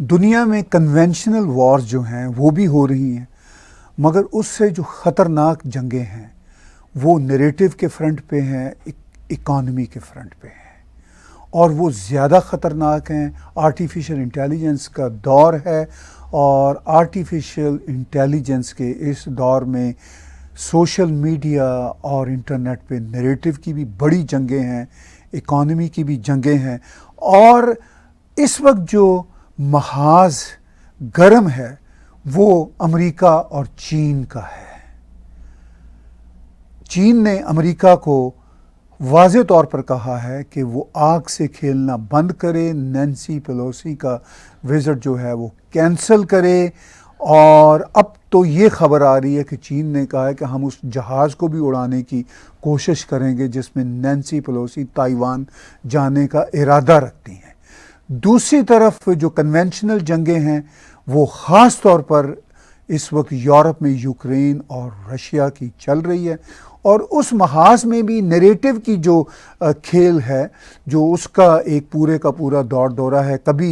دنیا میں conventional wars جو ہیں وہ بھی ہو رہی ہیں، مگر اس سے جو خطرناک جنگیں ہیں وہ نیریٹو کے فرنٹ پہ ہیں، اکانومی کے فرنٹ پہ ہیں، اور وہ زیادہ خطرناک ہیں۔ آرٹیفیشل انٹیلیجنس کا دور ہے، اور آرٹیفیشل انٹیلیجنس کے اس دور میں سوشل میڈیا اور انٹرنیٹ پہ نیریٹو کی بھی بڑی جنگیں ہیں، اکانومی کی بھی جنگیں ہیں، اور اس وقت جو محاذ گرم ہے وہ امریکہ اور چین کا ہے۔ چین نے امریکہ کو واضح طور پر کہا ہے کہ وہ آگ سے کھیلنا بند کرے، نینسی پیلوسی کا وزٹ جو ہے وہ کینسل کرے، اور اب تو یہ خبر آ رہی ہے کہ چین نے کہا ہے کہ ہم اس جہاز کو بھی اڑانے کی کوشش کریں گے جس میں نینسی پیلوسی تائیوان جانے کا ارادہ رکھتی ہیں۔ دوسری طرف جو کنونشنل جنگیں ہیں وہ خاص طور پر اس وقت یورپ میں یوکرین اور رشیا کی چل رہی ہے، اور اس محاذ میں بھی نیریٹو کی جو کھیل ہے، جو اس کا ایک پورے کا پورا دورہ ہے۔ کبھی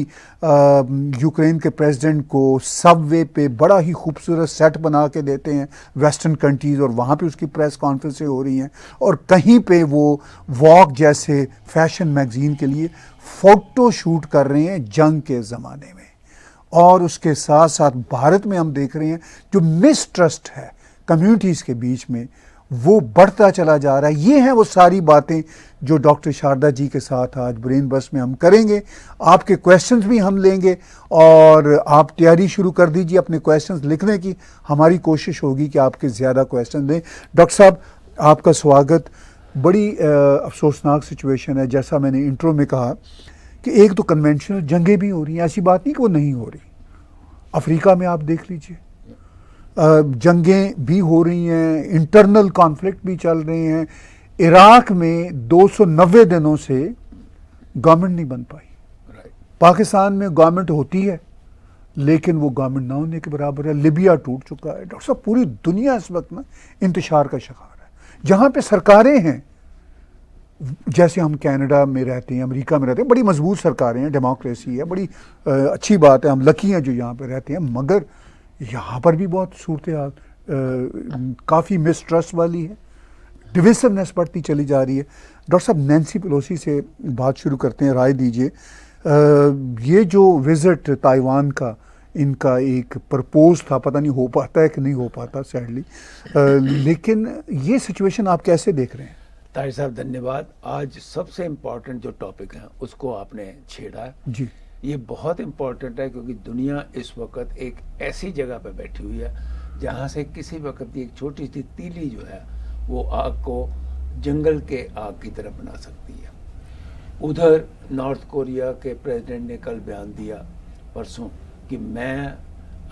یوکرین کے پریزیڈنٹ کو سب وے پہ بڑا ہی خوبصورت سیٹ بنا کے دیتے ہیں ویسٹرن کنٹریز، اور وہاں پہ اس کی پریس کانفرنسیں ہو رہی ہیں، اور کہیں پہ وہ واک جیسے فیشن میگزین کے لیے فوٹو شوٹ کر رہے ہیں جنگ کے زمانے میں۔ اور اس کے ساتھ ساتھ بھارت میں ہم دیکھ رہے ہیں جو مسٹرسٹ ہے کمیونٹیز کے بیچ میں وہ بڑھتا چلا جا رہا ہے۔ یہ ہیں وہ ساری باتیں جو ڈاکٹر شاردا جی کے ساتھ آج برین بس میں ہم کریں گے۔ آپ کے کویسچنز بھی ہم لیں گے، اور آپ تیاری شروع کر دیجیے اپنے کویسچنز لکھنے کی۔ ہماری کوشش ہوگی کہ آپ کے زیادہ کویسچن دیں۔ ڈاکٹر صاحب، آپ کا سواگت۔ بڑی افسوسناک سچویشن ہے، جیسا میں نے انٹرو میں کہا کہ ایک تو کنونشنل جنگیں بھی ہو رہی ہیں، ایسی بات نہیں کہ وہ نہیں ہو رہی۔ افریقہ میں آپ دیکھ لیجئے جنگیں بھی ہو رہی ہیں، انٹرنل کانفلکٹ بھی چل رہے ہیں۔ عراق میں 290 دنوں سے گورنمنٹ نہیں بن پائی۔ پاکستان میں گورنمنٹ ہوتی ہے لیکن وہ گورنمنٹ نہ ہونے کے برابر ہے۔ لیبیا ٹوٹ چکا ہے۔ ڈاکٹر صاحب، پوری دنیا اس وقت نا انتشار کا شکار ہے۔ جہاں پہ سرکاریں ہیں، جیسے ہم کینیڈا میں رہتے ہیں، امریکہ میں رہتے ہیں، بڑی مضبوط سرکاریں ہیں، ڈیموکریسی ہے، بڑی اچھی بات ہے، ہم لکی ہیں جو یہاں پہ رہتے ہیں، مگر یہاں پر بھی بہت صورتحال کافی مسٹرسٹ والی ہے، ڈویژنس بڑھتی چلی جا رہی ہے۔ ڈاکٹر صاحب، نینسی پیلوسی سے بات شروع کرتے ہیں، رائے دیجئے۔ یہ جو وزٹ تائیوان کا ان کا ایک پرپوز تھا، پتہ نہیں ہو پاتا ہے کہ نہیں ہو پاتا سیڈلی، لیکن یہ سچویشن آپ کیسے دیکھ رہے ہیں؟ طاہر صاحب، دھنیہ واد۔ آج سب سے امپورٹنٹ جو ٹاپک ہے اس کو آپ نے چھیڑا ہے۔ جی، یہ بہت امپورٹنٹ ہے کیونکہ دنیا اس وقت ایک ایسی جگہ پہ بیٹھی ہوئی ہے جہاں سے کسی وقت ایک چھوٹی سی تیلی جو ہے وہ آگ کو جنگل کے آگ کی طرف بنا سکتی ہے۔ ادھر نارتھ کوریا کے پریزیڈنٹ نے کل بیان دیا پرسوں کہ میں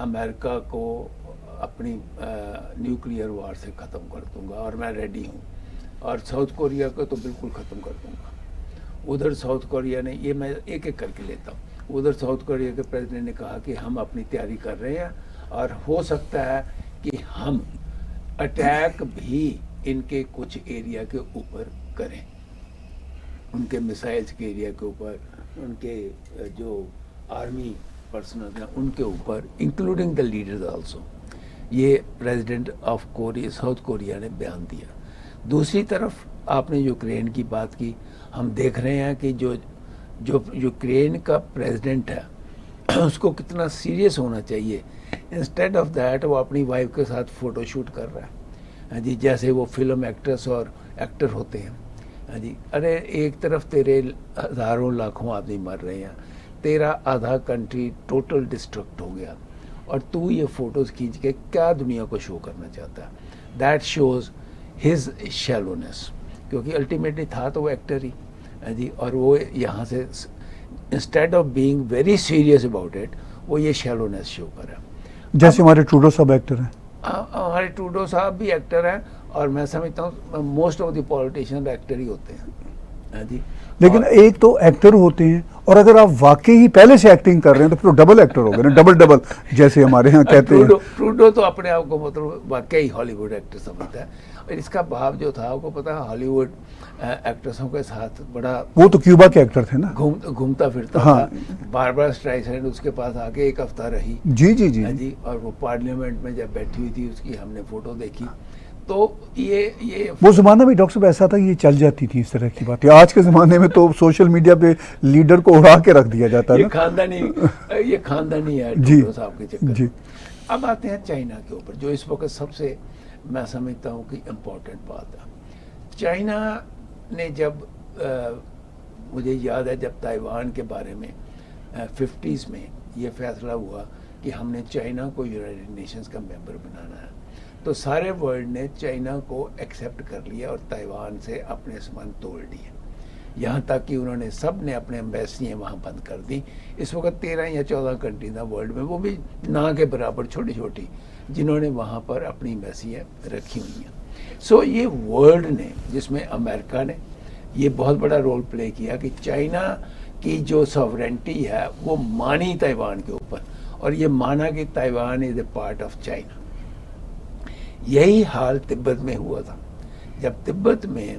امریکہ کو اپنی نیوکلیئر وار سے ختم کر دوں گا اور میں ریڈی ہوں، اور ساؤتھ کوریا کو تو بالکل ختم کر دوں گا۔ ادھر ساؤتھ کوریا نے، یہ میں ایک ایک کر کے لیتا ہوں، ادھر ساؤتھ کوریا کے پریزیڈنٹ نے کہا کہ ہم اپنی تیاری کر رہے ہیں، اور ہو سکتا ہے کہ ہم اٹیک بھی ان کے کچھ ایریا کے اوپر کریں، ان کے میسائلز کے ایریا کے اوپر، ان کے جو آرمی پرسنل ہیں ان کے اوپر، انکلوڈنگ دا لیڈرز آلسو۔ یہ president of Korea, south Korea نے بیان دیا۔ دوسری طرف آپ نے یوکرین کی بات کی، ہم دیکھ رہے ہیں کہ جو یوکرین کا پریزیڈنٹ ہے اس کو کتنا سیریس ہونا چاہیے۔ انسٹیڈ آف دیٹ وہ اپنی وائف کے ساتھ فوٹو شوٹ کر رہا ہے، ہاں جی، جیسے وہ فلم ایکٹریس اور ایکٹر ہوتے ہیں۔ ہاں جی، ارے ایک طرف تیرے ہزاروں لاکھوں آدمی مر رہے ہیں، تیرا آدھا کنٹری ٹوٹل ڈسٹرکٹ ہو گیا، اور تو یہ فوٹوز کھینچ کے کیا دنیا کو شو کرنا چاہتا ہے؟ دیٹ شوز ہز شیلونیس، کیونکہ الٹیمیٹلی تھا تو وہ ایکٹر ہی، جی، اور وہ یہاں سے instead of being very serious about it وہ یہ شیلونیس شو کرا۔ جیسے ہمارے ٹروڈو صاحب ایکٹر ہیں، ہمارے ٹروڈو صاحب بھی ایکٹر ہیں، اور میں سمجھتا ہوں most of the politician actor ہی ہوتے ہیں، جی۔ لیکن ایک تو ایکٹر ہوتے ہیں اور اگر آپ واقعی پہلے سے ایکٹنگ کر رہے ہیں تو پھر ڈبل ایکٹر ہو گئے نا، ڈبل جیسے ہمارے ہاں کہتے ہیں. ٹروڈو تو اپنے آپ کو مطلب واقعی ہالی ووڈ ایکٹر سمجھتا ہے، اور اس کا بھاو جو تھا آپ کو پتا ہے ہالی ووڈ ایکٹرسوں کے ساتھ بڑا وہ تو کیوبا کے ایکٹر تھے نا. گھومتا پھرتا ہاں. تھا. باربرا اسٹرائسینڈ اس کے پاس آ کے ایک ہفتہ رہی. جی جی جی. جی، اور وہ پارلیمنٹ میں جب بیٹھی ہوئی تھی اس کی ہم نے فوٹو دیکھی. تو یہ وہ زمانہ بھی ڈاکٹر صاحب ایسا تھا، یہ چل جاتی تھی اس طرح کی باتیں. آج کے زمانے میں تو سوشل میڈیا پہ لیڈر کو اڑا کے رکھ دیا جاتا ہے یہ نا. خاندانی ہے جی ٹروڈو صاحب کے چکر. جی. اب آتے ہیں چائنا کے اوپر، جو اس وقت سب سے میں سمجھتا ہوں کہ امپورٹنٹ بات ہے. چائنا نے جب مجھے یاد ہے جب تائیوان کے بارے میں 50s میں یہ فیصلہ ہوا کہ ہم نے چائنا کو یونائٹڈ نیشنز کا ممبر بنانا ہے، تو سارے ورلڈ نے چائنا کو ایکسیپٹ کر لیا اور تائیوان سے اپنے سبند توڑ لیے. یہاں تک کہ انہوں نے سب نے اپنے ایمبیسیاں وہاں بند کر دی. اس وقت 13 یا 14 کنٹریز ہیں ورلڈ میں، وہ بھی نہ کے برابر چھوٹی چھوٹی، جنہوں نے وہاں پر اپنی ایمبیسیاں رکھی ہوئی ہیں. سو یہ ورلڈ نے، جس میں امریکہ نے یہ بہت بڑا رول پلے کیا کہ چائنا کی جو ساورینٹی ہے وہ مانی تائیوان کے اوپر، اور یہ مانا کہ Taiwan is a part of China. یہی حال تبت میں ہوا تھا. جب تبت میں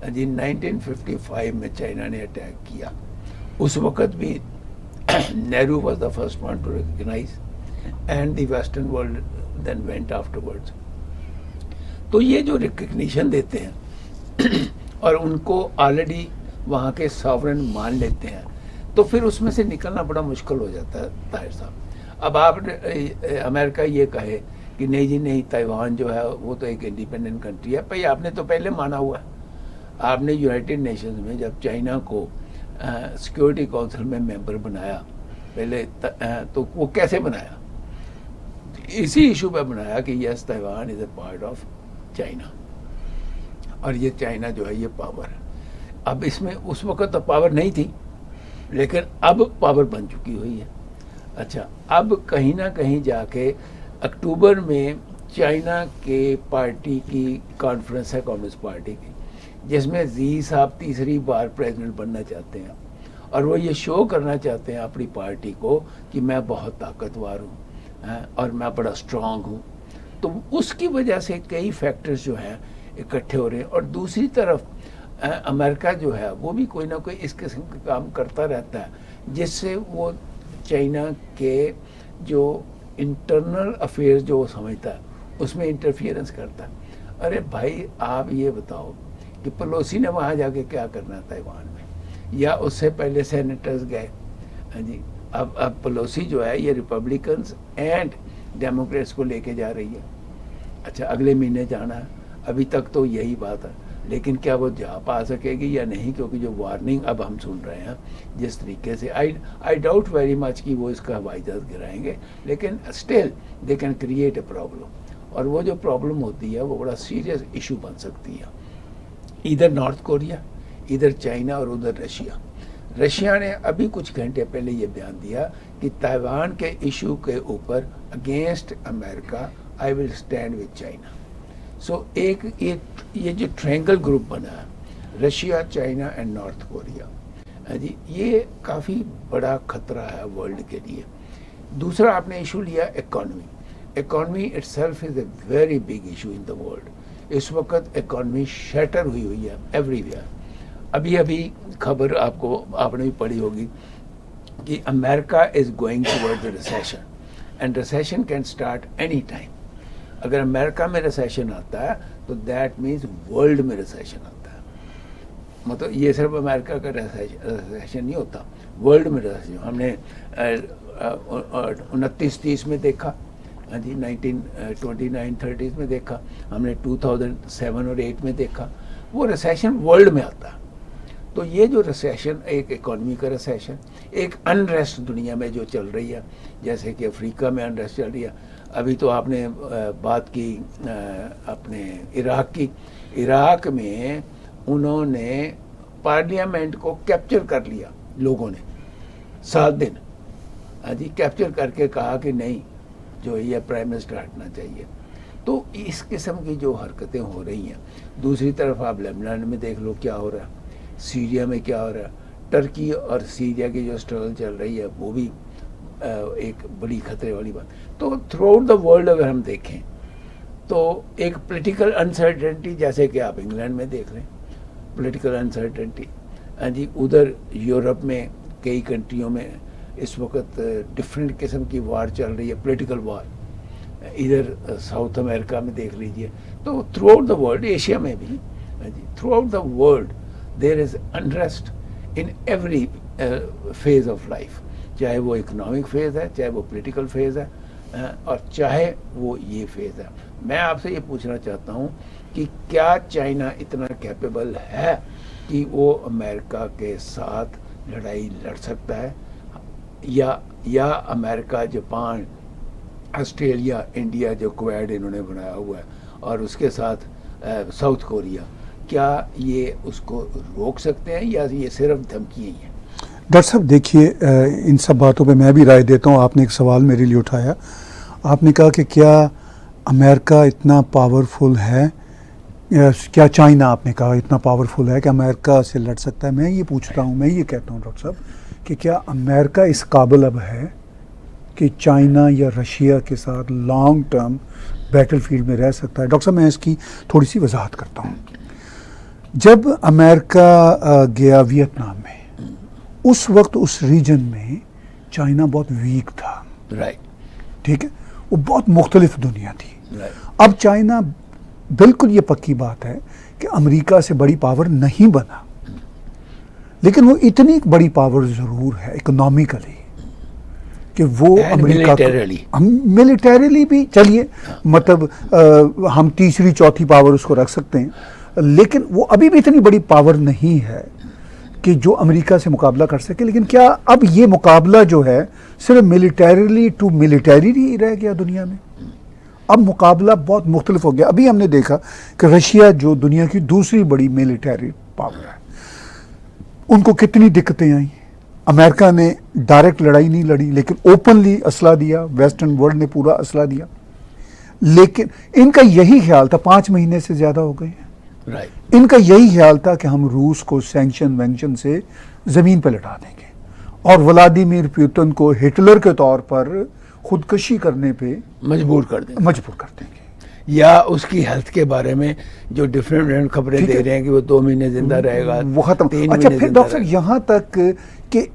1955 میں چائنا نے اٹیک کیا، اس وقت بھی Nehru was the first one to recognize and the western world then went afterwards. تو یہ جو ریکگنیشن دیتے ہیں اور ان کو آلریڈی وہاں کے ساورن مان لیتے ہیں، تو پھر اس میں سے نکلنا بڑا مشکل ہو جاتا ہے طاہر صاحب. اب آپ امریکہ یہ کہے کہ نہیں جی نہیں، تائیوان جو ہے وہ تو ایک انڈیپینڈنٹ کنٹری ہے. بھائی آپ نے تو پہلے مانا ہوا ہے. آپ نے یونائٹڈ نیشنز میں جب چائنا کو سیکورٹی کونسل میں ممبر بنایا پہلے، تو وہ کیسے بنایا؟ اسی ایشو پہ بنایا کہ yes Taiwan is a part of China, اور یہ چائنا جو ہے یہ پاور ہے. اب اس میں اس وقت تو پاور نہیں تھی، لیکن اب پاور بن چکی ہوئی ہے. اچھا، اب کہیں نہ کہیں جا کے اکتوبر میں چائنا کے پارٹی کی کانفرنس ہے، کمیونسٹ پارٹی کی، جس میں زی صاحب تیسری بار پریزیڈنٹ بننا چاہتے ہیں، اور وہ یہ شو کرنا چاہتے ہیں اپنی پارٹی کو کہ میں بہت طاقتور ہوں اور میں بڑا اسٹرانگ ہوں. تو اس کی وجہ سے کئی فیکٹرز جو ہیں اکٹھے ہو رہے ہیں. اور دوسری طرف امریکہ جو ہے وہ بھی کوئی نہ کوئی اس قسم کا کام کرتا رہتا ہے، جس سے وہ چائنا کے جو انٹرنل افیئرز جو وہ سمجھتا ہے اس میں انٹرفیئرنس کرتا ہے. ارے بھائی آپ یہ بتاؤ کہ پلوسی نے وہاں جا کے کیا کرنا ہے تائیوان میں، یا اس سے پہلے سینیٹرز گئے. جی، اب پلوسی جو ہے یہ ریپبلکنز اینڈ ڈیموکریٹس کو لے کے جا رہی ہے. اچھا، اگلے مہینے جانا ہے. ابھی تک تو یہی بات ہے، لیکن کیا وہ جا پا سکے گی یا نہیں؟ کیونکہ جو وارننگ اب ہم سن رہے ہیں جس طریقے سے، آئی ڈاؤٹ ویری مچ کہ وہ اس کا ہوائی جہاز گرائیں گے، لیکن still they can create a problem. اور وہ جو پرابلم ہوتی ہے وہ بڑا سیریس ایشو بن سکتی ہے. ادھر نارتھ کوریا، ادھر چائنا اور ادھر رشیا. رشیا نے ابھی کچھ گھنٹے پہلے یہ بیان دیا کہ تائیوان کے ایشو کے اوپر اگینسٹ امریکہ I will stand with China. So ایک یہ جو ٹرینگل گروپ بنا ہے، Russia, China and North Korea, جی، یہ کافی بڑا خطرہ ہے ورلڈ کے لیے. دوسرا آپ نے ایشو لیا economy. Economy itself is a very big issue in the world. اس وقت اکانومی شیٹر ہوئی ہے ایوری ویئر. ابھی خبر آپ نے بھی پڑھی ہوگی کہ امریکہ is going toward recession, and recession can start any time. اگر امریکہ میں ریسیشن آتا ہے تو دیٹ مینس ورلڈ میں ریسیشن آتا ہے. مطلب یہ صرف امریکہ کا ریسیشن نہیں ہوتا، ورلڈ میں ریسیشن. ہم نے 29-30 میں دیکھا، جی 1929-30 میں دیکھا، ہم نے 2007 اور 8 میں دیکھا. وہ ریسیشن ورلڈ میں آتا ہے. تو یہ جو ریسیشن، ایک اکانومی کا ریسیشن، ایک انریسٹ دنیا میں جو چل رہی ہے، جیسے کہ افریقہ میں انریسٹ چل رہی ہے. ابھی تو آپ نے بات کی اپنے عراق کی. عراق میں انہوں نے پارلیمنٹ کو کیپچر کر لیا لوگوں نے 7 دن. جی، کیپچر کر کے کہا کہ نہیں، جو یہ پرائم منسٹر ہٹنا چاہیے. تو اس قسم کی جو حرکتیں ہو رہی ہیں. دوسری طرف آپ لیبنان میں دیکھ لو کیا ہو رہا ہے، سیریا میں کیا ہو رہا ہے، ٹرکی اور سیریا کی جو اسٹرگل چل رہی ہے وہ بھی ایک بڑی خطرے والی بات. تو تھرو آؤٹ دا ورلڈ اگر ہم دیکھیں تو ایک پولیٹیکل انسرٹنٹی، جیسے کہ آپ انگلینڈ میں دیکھ لیں پولیٹیکل انسرٹنٹی. ہاں جی، ادھر یورپ میں کئی کنٹریوں میں اس وقت ڈفرینٹ قسم کی وار چل رہی ہے، پولیٹیکل وار. ادھر ساؤتھ امریکہ میں دیکھ لیجئے. تو throughout the world, Asia میں بھی، ہاں جی، throughout the world there is interest in every phase of life, چاہے وہ اکنامک فیز ہے، چاہے وہ پولیٹیکل فیز ہے، اور چاہے وہ یہ فیز ہے. میں آپ سے یہ پوچھنا چاہتا ہوں کہ کیا چائنا اتنا کیپیبل ہے کہ وہ امریکہ کے ساتھ لڑائی لڑ سکتا ہے، یا امریکہ، جاپان، آسٹریلیا، انڈیا جو کویڈ انہوں نے بنایا ہوا ہے، اور اس کے ساتھ ساؤتھ کوریا، کیا یہ اس کو روک سکتے ہیں یا یہ صرف دھمکیاں ہی ہیں؟ ڈاکٹر صاحب دیکھیے، ان سب باتوں پہ میں بھی رائے دیتا ہوں. آپ نے ایک سوال میرے لیے اٹھایا. آپ نے کہا کہ کیا امریکہ اتنا پاورفل ہے، کیا چائنا، آپ نے کہا اتنا پاورفل ہے کہ امریکہ سے لڑ سکتا ہے. میں یہ پوچھتا ہوں، میں یہ کہتا ہوں ڈاکٹر صاحب کہ کیا امریکہ اس قابل اب ہے کہ چائنا یا رشیا کے ساتھ لانگ ٹرم بیٹل فیلڈ میں رہ سکتا ہے؟ ڈاکٹر صاحب میں اس کی تھوڑی سی وضاحت کرتا ہوں. جب امریکہ گیا ویتنام میں، اس وقت اس ریجن میں چائنا بہت ویک تھا. رائٹ. ٹھیک ہے، وہ بہت مختلف دنیا تھی. رائٹ. اب چائنا، بالکل یہ پکی بات ہے کہ امریکہ سے بڑی پاور نہیں بنا، لیکن وہ اتنی بڑی پاور ضرور ہے اکنامیکلی کہ وہ امریکہ ملیٹریلی بھی، چلیے مطلب ہم تیسری چوتھی پاور اس کو رکھ سکتے ہیں، لیکن وہ ابھی بھی اتنی بڑی پاور نہیں ہے کہ جو امریکہ سے مقابلہ کر سکے. لیکن کیا اب یہ مقابلہ جو ہے صرف ملیٹریلی ٹو ملیٹری رہ گیا دنیا میں؟ اب مقابلہ بہت مختلف ہو گیا. ابھی ہم نے دیکھا کہ رشیا جو دنیا کی دوسری بڑی ملیٹری پاور ہے، ان کو کتنی دقتیں آئیں. امریکہ نے ڈائریکٹ لڑائی نہیں لڑی، لیکن اوپنلی اسلحہ دیا، ویسٹرن ورلڈ نے پورا اسلحہ دیا. لیکن ان کا یہی خیال تھا، 5 مہینے سے زیادہ ہو گئے ہیں، ان کا یہی خیال تھا کہ ہم روس کو سینکشن وینکشن سے زمین پہ لٹا دیں گے اور ولادیمیر پیوتن کو ہٹلر کے طور پر خودکشی کرنے پہ مجبور کر دیں گے. یا اس کی ہیلتھ کے بارے میں جو ڈفرینٹ خبریں دے رہے ہیں کہ وہ 2 مہینے زندہ رہے گا، وہ ختم. اچھا پھر ڈاکٹر صاحب یہاں تک کہ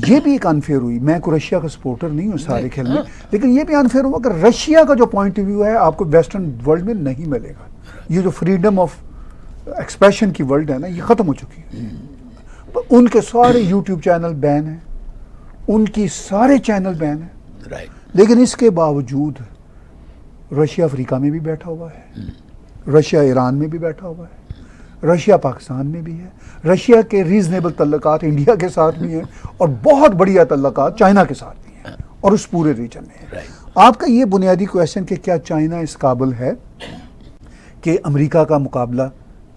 یہ بھی ایک انفیئر ہوئی. میں کوئی رشیا کا سپورٹر نہیں ہوں سارے کھیل میں، لیکن یہ بھی انفیئر ہوا کہ رشیا کا جو پوائنٹ آف ویو ہے آپ کو ویسٹرن ورلڈ میں نہیں ملے گا. یہ جو فریڈم آف ایکسپریشن کی ورلڈ ہے نا، یہ ختم ہو چکی ہے. ان کے سارے یوٹیوب چینل بین ہیں، ان کی سارے چینل بین ہیں. لیکن اس کے باوجود رشیا افریقہ میں بھی بیٹھا ہوا ہے، رشیا ایران میں بھی بیٹھا ہوا ہے، رشیا پاکستان میں بھی ہے، رشیا کے ریزنیبل تعلقات انڈیا کے ساتھ بھی ہیں، اور بہت بڑھیا تعلقات چائنا کے ساتھ بھی ہیں، اور اس پورے ریجن میں ہے. آپ کا یہ بنیادی کویشچن کہ کیا چائنا اس قابل ہے کہ امریکہ کا مقابلہ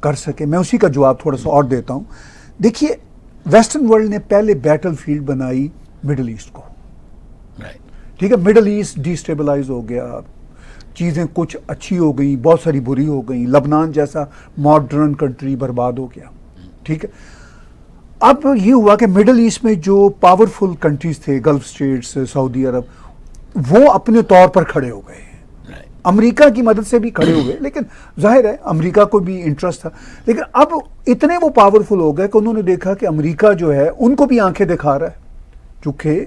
کر سکے، میں اسی کا جواب تھوڑا سا اور دیتا ہوں. دیکھیے، ویسٹرن ورلڈ نے پہلے بیٹل فیلڈ بنائی مڈل ایسٹ کو. ٹھیک ہے، مڈل ایسٹ ڈیسٹیبلائز ہو گیا، چیزیں کچھ اچھی ہو گئیں، بہت ساری بری ہو گئیں. لبنان جیسا ماڈرن کنٹری برباد ہو گیا. ٹھیک ہے، اب یہ ہوا کہ مڈل ایسٹ میں جو پاورفل کنٹریز تھے، گلف اسٹیٹس، سعودی عرب، وہ اپنے طور پر کھڑے ہو گئے، امریکہ کی مدد سے بھی کھڑے ہوئے. لیکن ظاہر ہے امریکہ کو بھی انٹرسٹ تھا. لیکن اب اتنے وہ پاورفل ہو گئے کہ انہوں نے دیکھا کہ امریکہ جو ہے ان کو بھی آنکھیں دکھا رہا ہے. چونکہ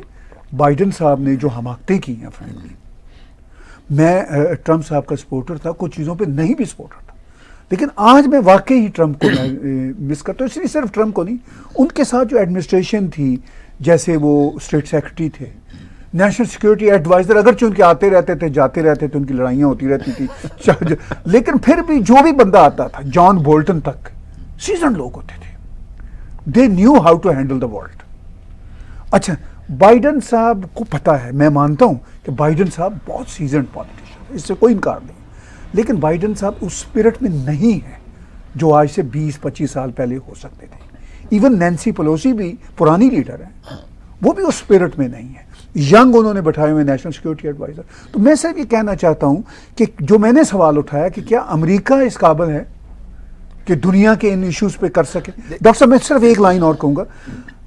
بائیڈن صاحب نے جو حماقتیں کی ہیں، فرینکلی میں ٹرمپ صاحب کا سپورٹر تھا، کچھ چیزوں پہ نہیں بھی سپورٹر تھا، لیکن آج میں واقعی ہی ٹرمپ کو مس کرتا ہوں. اس لیے صرف ٹرمپ کو نہیں، ان کے ساتھ جو ایڈمنسٹریشن تھی، جیسے وہ اسٹیٹ سیکرٹری تھے، نیشنل سیکیورٹی ایڈوائزر، اگرچہ ان کے آتے رہتے تھے جاتے رہتے تھے، ان کی لڑائیاں ہوتی رہتی تھی، لیکن پھر بھی جو بھی بندہ آتا تھا، جان بولٹن تک سیزنڈ لوگ ہوتے تھے. They knew how to handle the world. اچھا، بائیڈن صاحب کو پتا ہے، میں مانتا ہوں کہ بائیڈن صاحب بہت سیزنڈ پالیٹیشین، اس سے کوئی انکار نہیں، لیکن بائیڈن صاحب اس اسپرٹ میں نہیں ہے جو آج سے 20-25 سال پہلے ہو سکتے تھے. ایون نینسی پیلوسی بھی پرانی لیڈر ہیں، وہ بھی اس اسپرٹ میں نہیں ہے. ینگ انہوں نے بٹھائے ہوئے نیشنل سیکیورٹی ایڈوائزر. تو میں صرف یہ کہنا چاہتا ہوں کہ جو میں نے سوال اٹھایا کہ کیا امریکہ اس قابل ہے کہ دنیا کے ان ایشوز پہ کر سکے. ڈاکٹر صاحب میں صرف ایک لائن اور کہوں گا،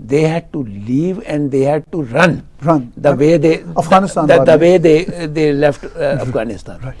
they had to leave and they had to run the way they left Afghanistan. Right.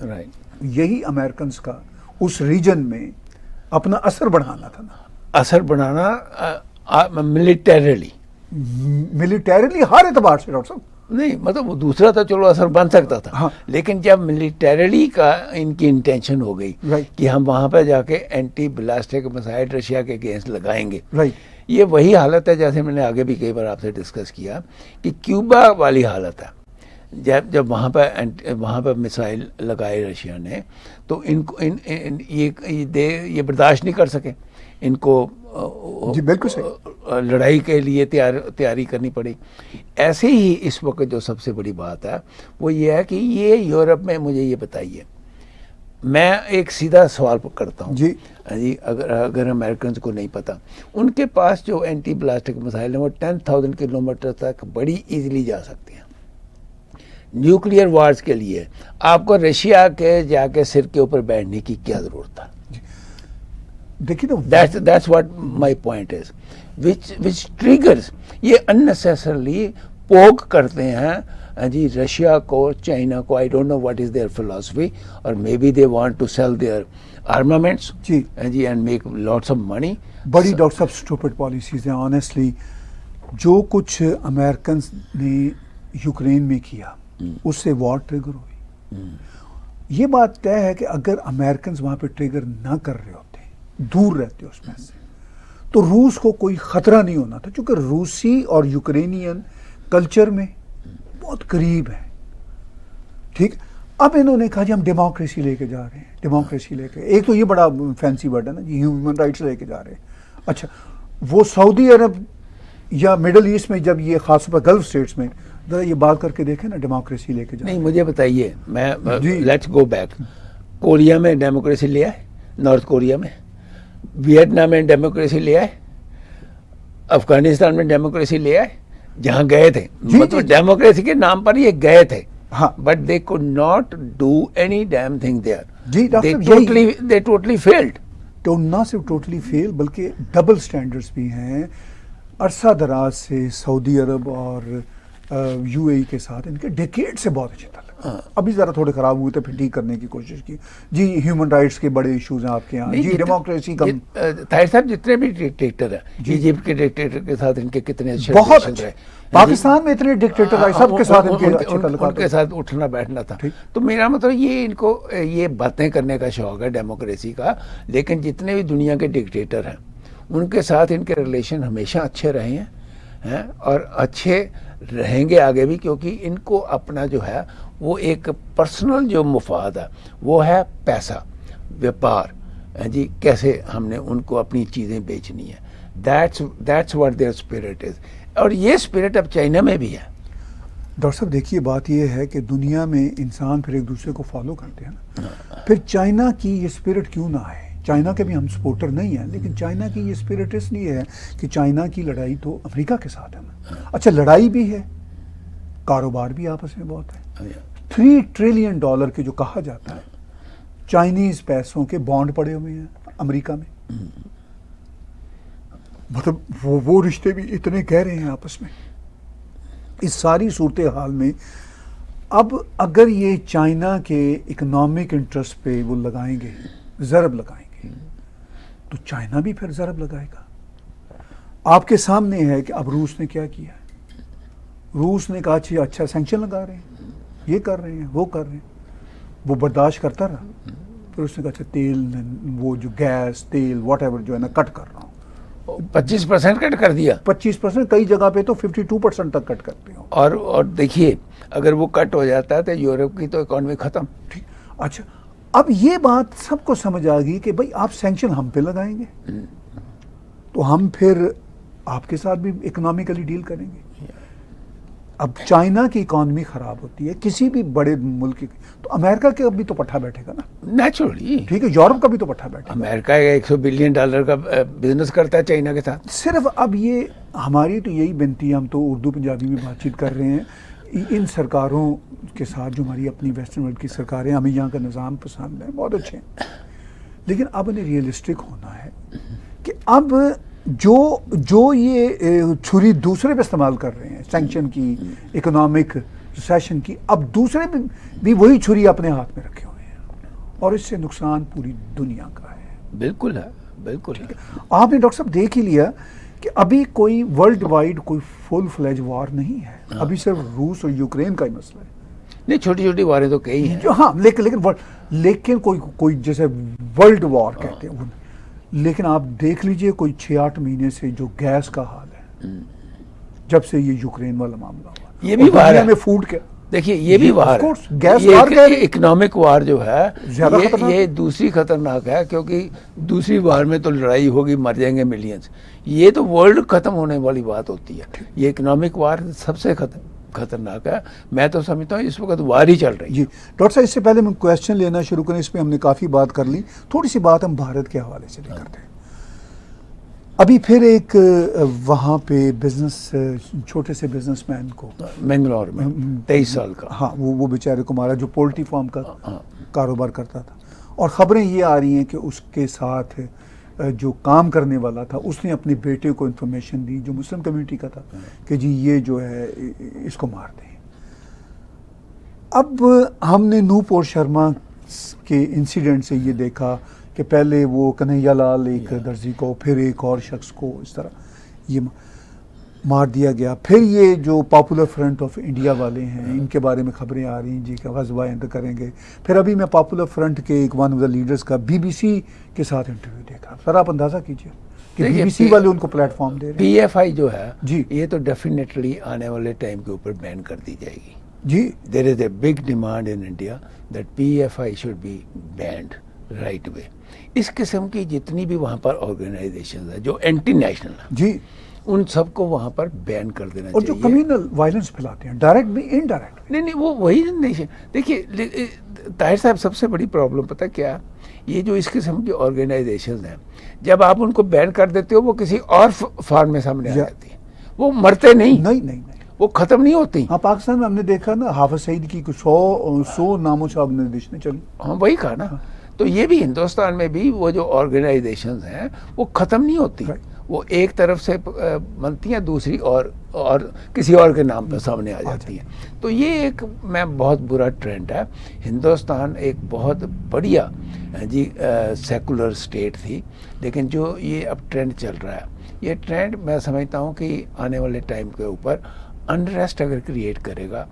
Right. یہی امریکنز کا اس ریجن میں اپنا اثر بڑھانا تھا نا. اثر بڑھانا ملیٹریلی ہر اعتبار سے ڈاکٹر صاحب. نہیں مطلب وہ دوسرا تو چلو اثر بن سکتا تھا. ہاں. لیکن جب ملیٹریلی کا ان کی انٹینشن ہو گئی Right. کہ ہم وہاں پہ جا کے اینٹی بلاسٹک مسائل رشیا کے اگینسٹ لگائیں گے, رائٹ. یہ وہی حالت ہے جیسے میں نے آگے بھی کئی بار آپ سے ڈسکس کیا کہ کیوبا والی حالت ہے. جب وہاں پہ مسائل لگائے رشیا نے تو ان کو یہ برداشت نہیں کر سکے, ان کو جی بالکل صحیح. لڑائی کے لیے تیاری کرنی پڑی. ایسے ہی اس وقت جو سب سے بڑی بات ہے وہ یہ ہے کہ یہ یورپ میں, مجھے یہ بتائیے, میں ایک سیدھا سوال کرتا ہوں جی اگر امریکنز کو نہیں پتا, ان کے پاس جو اینٹی بلاسٹک مسائل ہیں وہ 10,000 کلومیٹر تک بڑی ایزیلی جا سکتے ہیں. نیوکلیئر وارز کے لیے آپ کو رشیا کے جا کے سر کے اوپر بیٹھنے کی کیا ضرورت تھا؟ دیکھیے That's what my point is. Which triggers, یہ unnecessarily poke کرتے ہیں جی رشیا کو, چائنا کو. I don't know what is their philosophy, or maybe they want to sell their armaments جی and make lots of money. بڑی doctor صاحب stupid policies ہیں honestly. جو کچھ امریکنز نے یوکرین میں کیا اس سے وار ٹریگر ہوئی. یہ بات طے ہے کہ اگر امریکنز وہاں پہ ٹریگر نہ کر رہے ہوتے, دور رہتے اس میں سے, تو روس کو کوئی خطرہ نہیں ہونا تھا, کیونکہ روسی اور یوکرینین کلچر میں بہت قریب ہے. ٹھیک. اب انہوں نے کہا جی ہم ڈیموکریسی لے کے جا رہے ہیں, ڈیموکریسی لے کے, ایک تو یہ بڑا فینسی ورڈ ہے نا جی, ہیومن رائٹس لے کے جا رہے ہیں. اچھا وہ سعودی عرب یا مڈل ایسٹ میں جب یہ خاص طور پر گلف اسٹیٹس میں ذرا یہ بات کر کے دیکھیں نا, ڈیموکریسی لے کے جا نہیں مجھے بتائیے, میں جی. Let's go back. کوریا میں ڈیموکریسی لے آئے, نارتھ کوریا میں, ویتنام میں ڈیموکریسی لے آئے, افغانستان میں ڈیموکریسی لے آئے, جہاں گئے تھے. مطلب ڈیموکریسی کے نام پر یہ گئے تھے, but they could not do any damn thing there. جی they totally failed. تو نہ صرف ٹوٹلی فیل بلکہ ڈبل سٹینڈرڈز بھی ہیں. عرصہ دراز سے سعودی عرب اور یو اے ای کے ساتھ ان کے ڈیکیڈ سے بہت اچھے تعلق. ابھی ذرا تھوڑے خراب ہوئے تھے, پھر ٹھیک کرنے کی کوشش کی. جی ہیومن رائٹس کے بڑے ایشوز ہیں آپ کے یہاں, جی ڈیموکریسی کا. طاہر صاحب جتنے بھی ڈکٹیٹر ہیں, ایجپٹ کے ڈکٹیٹر کے ساتھ ان کے کتنے اچھے بہت اچھے, پاکستان میں اتنے ڈکٹیٹر آئے سب کے ساتھ ان کے ساتھ اٹھنا بیٹھنا تھا. تو میرا مطلب یہ ان کو یہ باتیں کرنے کا شوق ہے ڈیموکریسی کا, لیکن جتنے بھی دنیا کے ڈکٹیٹر ہیں ان کے ساتھ ان کے ریلیشن ہمیشہ اچھے رہے ہیں اور اچھے رہیں گے آگے بھی, کیونکہ ان کو اپنا جو ہے وہ ایک پرسنل جو مفاد ہے وہ ہے پیسہ, ویپار. جی کیسے ہم نے ان کو اپنی چیزیں بیچنی ہے. That's what their spirit is. اور یہ اسپرٹ اب چائنا میں بھی ہے. ڈاکٹر صاحب دیکھیے بات یہ ہے کہ دنیا میں انسان پھر ایک دوسرے کو فالو کرتے ہیں نا, پھر چائنا کی یہ اسپرٹ کیوں نہ آئے. چائنا کے بھی ہم سپورٹر نہیں ہیں, لیکن چائنا کی یہ اسپرٹ اس لیے ہے کہ چائنا کی لڑائی تو امریکہ کے ساتھ ہے نا. اچھا لڑائی بھی ہے, کاروبار بھی آپس میں بہت ہے. $3 ٹریلین کے جو کہا جاتا ہے چائنیز پیسوں کے بانڈ پڑے ہوئے ہیں امریکہ میں. مطلب وہ رشتے بھی اتنے گہرے ہیں آپس میں. اس ساری صورتحال میں اب اگر یہ چائنا کے اکنامک انٹرسٹ پہ وہ لگائیں گے, ضرب لگائیں گے, تو چائنا بھی پھر ضرب لگائے گا. آپ کے سامنے ہے کہ اب روس نے کیا کیا ہے. روس نے کہا اچھا سینکشن لگا رہے ہیں, یہ کر رہے ہیں, وہ کر رہے ہیں. وہ برداشت کرتا رہا, پھر اس نے کہا اچھا تیل, وہ جو گیس تیل واٹ ایور جو ہے نا کٹ کر رہا ہوں. 25% کٹ کر دیا. 25%, کئی جگہ پہ تو 52% تک کٹ کرتے ہوں. اور دیکھیے اگر وہ کٹ ہو جاتا ہے تو یورپ کی تو اکانومی ختم. ٹھیک. اچھا اب یہ بات سب کو سمجھ آ گئی کہ بھائی آپ سینکشن ہم پہ لگائیں گے تو ہم پھر آپ کے ساتھ بھی اکنامیکلی ڈیل کریں گے. اب چائنا کی اکانومی خراب ہوتی ہے کسی بھی بڑے ملک کی, تو امریکہ کے بھی تو پٹھا بیٹھے گا نا نیچرلی. ٹھیک ہے, یورپ کا بھی تو پٹھا بیٹھے گا. امریکہ $100 بلین کا بزنس کرتا ہے چائنا کے ساتھ. صرف اب یہ ہماری تو یہی بنتی ہے, ہم تو اردو پنجابی میں بات چیت کر رہے ہیں, ان سرکاروں کے ساتھ جو ہماری اپنی ویسٹرن ورلڈ کی سرکاریں, ہمیں یہاں کا نظام پسند ہے, بہت اچھے ہیں, لیکن اب انہیں ریئلسٹک ہونا ہے کہ اب جو یہ چھری دوسرے پہ استعمال کر رہے ہیں سینکشن کی, اکنامک ریسیشن کی, اب دوسرے بھی وہی چھری اپنے ہاتھ میں رکھے ہوئے ہیں. اور اس سے نقصان پوری دنیا کا ہے. بالکل ہے, بالکل ہے. آپ نے ڈاکٹر صاحب دیکھ ہی لیا کہ ابھی کوئی ورلڈ وائڈ کوئی فل فلیج وار نہیں ہے, ابھی صرف روس اور یوکرین کا ہی مسئلہ ہے. نہیں, چھوٹی چھوٹی واریں تو کئی ہیں. ہاں, لیکن کوئی جیسے ورلڈ وار کہتے ہیں. لیکن آپ دیکھ لیجئے کوئی 6-8 مہینے سے جو گیس کا حال ہے, جب سے یہ یوکرین والا معاملہ ہوا, یہ بھی وار ہے. میں فوڈ کے دیکھیے یہ بھی وار ہے, گیس یہ وار اکنامک وار جو ہے زیادہ خطرناک یہ دوسری خطرناک ہے, کیونکہ دوسری وار میں تو لڑائی ہوگی, مر جائیں گے ملینز. یہ تو ورلڈ ختم ہونے والی بات ہوتی ہے. یہ اکنامک وار سب سے خطرناک ہے. میں تو سمجھتا ہوں اس وقت وار ہی چل رہی ہے. جی ڈاکٹر صاحب, اس سے پہلے ہم کویشچن لینا شروع کریں, اس پہ ہم نے کافی بات کر لی, تھوڑی سی بات ہم بھارت کے حوالے سے بھی کرتے ہیں. ابھی پھر ایک وہاں پہ بزنس, چھوٹے سے بزنس مین کو منگلور میں 23 سال کا, ہاں وہ بیچارے کو مارا, جو پولٹری فارم کا کاروبار کرتا تھا. اور خبریں یہ آ رہی ہیں کہ اس کے ساتھ جو کام کرنے والا تھا اس نے اپنے بیٹے کو انفارمیشن دی, جو مسلم کمیونٹی کا تھا, کہ جی یہ جو ہے اس کو مار دیں. اب ہم نے نوپور شرما کے انسیڈنٹ سے یہ دیکھا کہ پہلے وہ کنہیا لال ایک درزی کو, پھر ایک اور شخص کو اس طرح یہ مار دیا گیا. پھر یہ جو پاپولر فرنٹ آف انڈیا والے ہیں, ان کے بارے میں خبریں آ رہی ہیں جی کہ غزوہ ہند کریں گے. پھر ابھی میں پاپولر فرنٹ کے ایک ون آف دا لیڈرز کا بی بی سی کے ساتھ انٹرویو دیکھا. سر آپ اندازہ کیجئے کہ بی بی سی والے ان کو پلیٹ فارم دے رہے ہیں. پی ایف آئی جو ہے جی, یہ تو ڈیفینیٹلی آنے والے ٹائم کے اوپر بین کر دی جائے گی. جی there is a big demand in India that P F I should be banned right away. اس قسم کی جتنی بھی وہاں پر آرگنائزیشنز ہیں جو اینٹی نیشنل ہیں, جی, ان سب کو وہاں پر بین کر دینا اور چاہیے. جو کمیونل وائلنس پھیلاتے ہیں, ڈائریکٹ بھی انڈائریکٹ. نہیں وہ وہی نیشن. دیکھیے طاہر صاحب, سب سے بڑی پرابلم پتہ کیا, یہ جو اس قسم کی آرگنائزیشنز ہیں, جب آپ ان کو بین کر دیتے ہو وہ کسی اور فارم میں سامنے آ جاتی ہیں. وہ مرتے نہیں, وہ ختم نہیں ہوتی. ہاں, پاکستان میں ہم نے دیکھا نا, حافظ سعید کی 100 ناموں سے آرگنائزیشنیں چلی. ہاں وہی کہا نا. تو یہ بھی ہندوستان میں بھی وہ جو آرگنائزیشنز ہیں وہ ختم نہیں ہوتی. وہ ایک طرف سے بنتی ہیں, دوسری اور کسی اور کے نام پہ سامنے آ جاتی ہیں. تو یہ ایک میں بہت برا ٹرینڈ ہے. ہندوستان ایک بہت بڑھیا جی سیکولر اسٹیٹ تھی, لیکن جو یہ اب ٹرینڈ چل رہا ہے, یہ ٹرینڈ میں سمجھتا ہوں کہ آنے والے ٹائم کے اوپر انریسٹ اگر کریٹ کرے گا.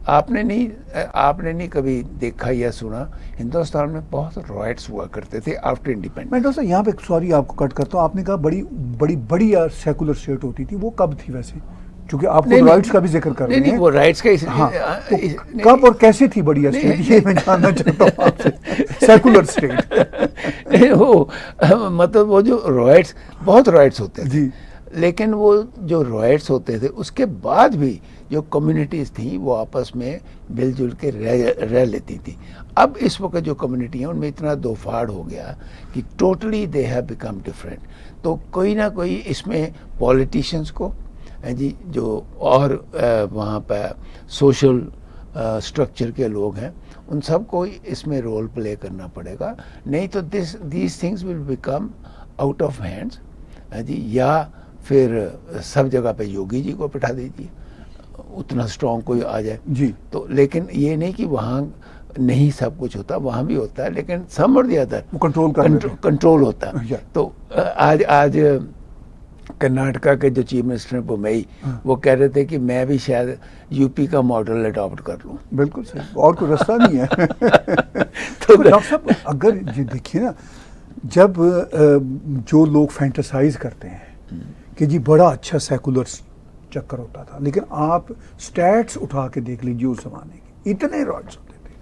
آپ نے نہیں کبھی دیکھا یا سنا, ہندوستان میں بہت رائٹس ہوا کرتے تھے آفٹر انڈیپینڈنس. میں ڈاکٹر صاحب یہاں پہ سوری آپ کو کٹ کرتا ہوں, آپ نے کہا بڑی سیکولر اسٹیٹ ہوتی تھی, وہ کب تھی ویسے؟ کیونکہ آپ کو رائٹس کا بھی ذکر کر رہے ہیں. نہیں, وہ رائٹس کا ہاں, کب اور کیسے تھی بڑی اسٹیٹ, یہ میں جاننا چاہتا ہوں آپ سے. سیکولر اسٹیٹ وہ مطلب وہ جو رائٹس, بہت رائٹس ہوتے تھے جی, لیکن وہ جو رائٹس ہوتے تھے اس کے بعد بھی جو کمیونٹیز تھیں وہ آپس میں مل جل کے رہ لیتی تھیں. اب اس وقت جو کمیونٹی ہیں ان میں اتنا دوفاڑ ہو گیا کہ totally they have become different. تو کوئی نہ کوئی اس میں پولیٹیشینس کو جی, جو اور وہاں پہ سوشل اسٹرکچر کے لوگ ہیں, ان سب کو اس میں رول پلے کرنا پڑے گا. نہیں تو these things will become out of hands جی. یا پھر سب جگہ پہ یوگی جی کو بٹھا دیجیے, اتنا اسٹرانگ کوئی آ جائے جی. تو. لیکن یہ نہیں کہ وہاں نہیں سب کچھ ہوتا, وہاں بھی ہوتا ہے, لیکن سم اور دی ادر کنٹرول ہوتا ہے. تو آج کرناٹکا کے جو چیف منسٹر ہیں بومئی, وہ کہہ رہے تھے کہ میں بھی شاید یو پی کا ماڈل اڈاپٹ کر لوں. بالکل صحیح, اور کوئی رستہ نہیں ہے. تو ڈاکٹر صاحب اگر یہ دیکھیے نا, جب جو لوگ فینٹاسائز کرتے ہیں کہ جی بڑا اچھا سیکولر چکر ہوتا تھا, لیکن آپ سٹیٹس اٹھا کے دیکھ لیجیے اس زمانے کے, اتنے رائٹس ہوتے تھے.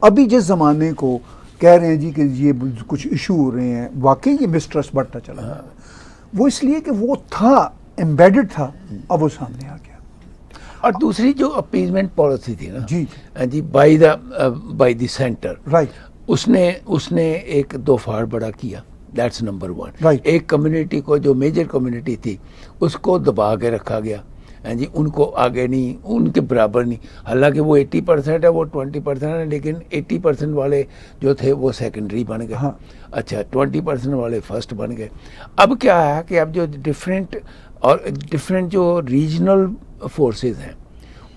ابھی جس زمانے کو کہہ رہے ہیں جی کہ یہ کچھ ایشو ہو رہے ہیں, واقعی یہ مسٹرسٹ بڑھتا چلا, وہ اس لیے کہ وہ تھا ایمبیڈڈ تھا, اب وہ سامنے آ گیا. اور دوسری جو اپیزمنٹ پالیسی تھی نا جی بائی دی سینٹر, رائٹ, اس نے ایک دوفاڑ بڑا کیا. That's number 1. Right. ایک کمیونٹی کو جو میجر کمیونٹی تھی اس کو دبا کے رکھا گیا جی, ان کو آگے نہیں, ان کے برابر نہیں. حالانکہ وہ 80% ہے, وہ 20% ہے, لیکن 80% والے جو تھے وہ سیکنڈری بن گئے. اچھا, 20% والے فرسٹ بن گئے. اب کیا ہے کہ اب جو ڈفرینٹ جو ریجنل فورسز ہیں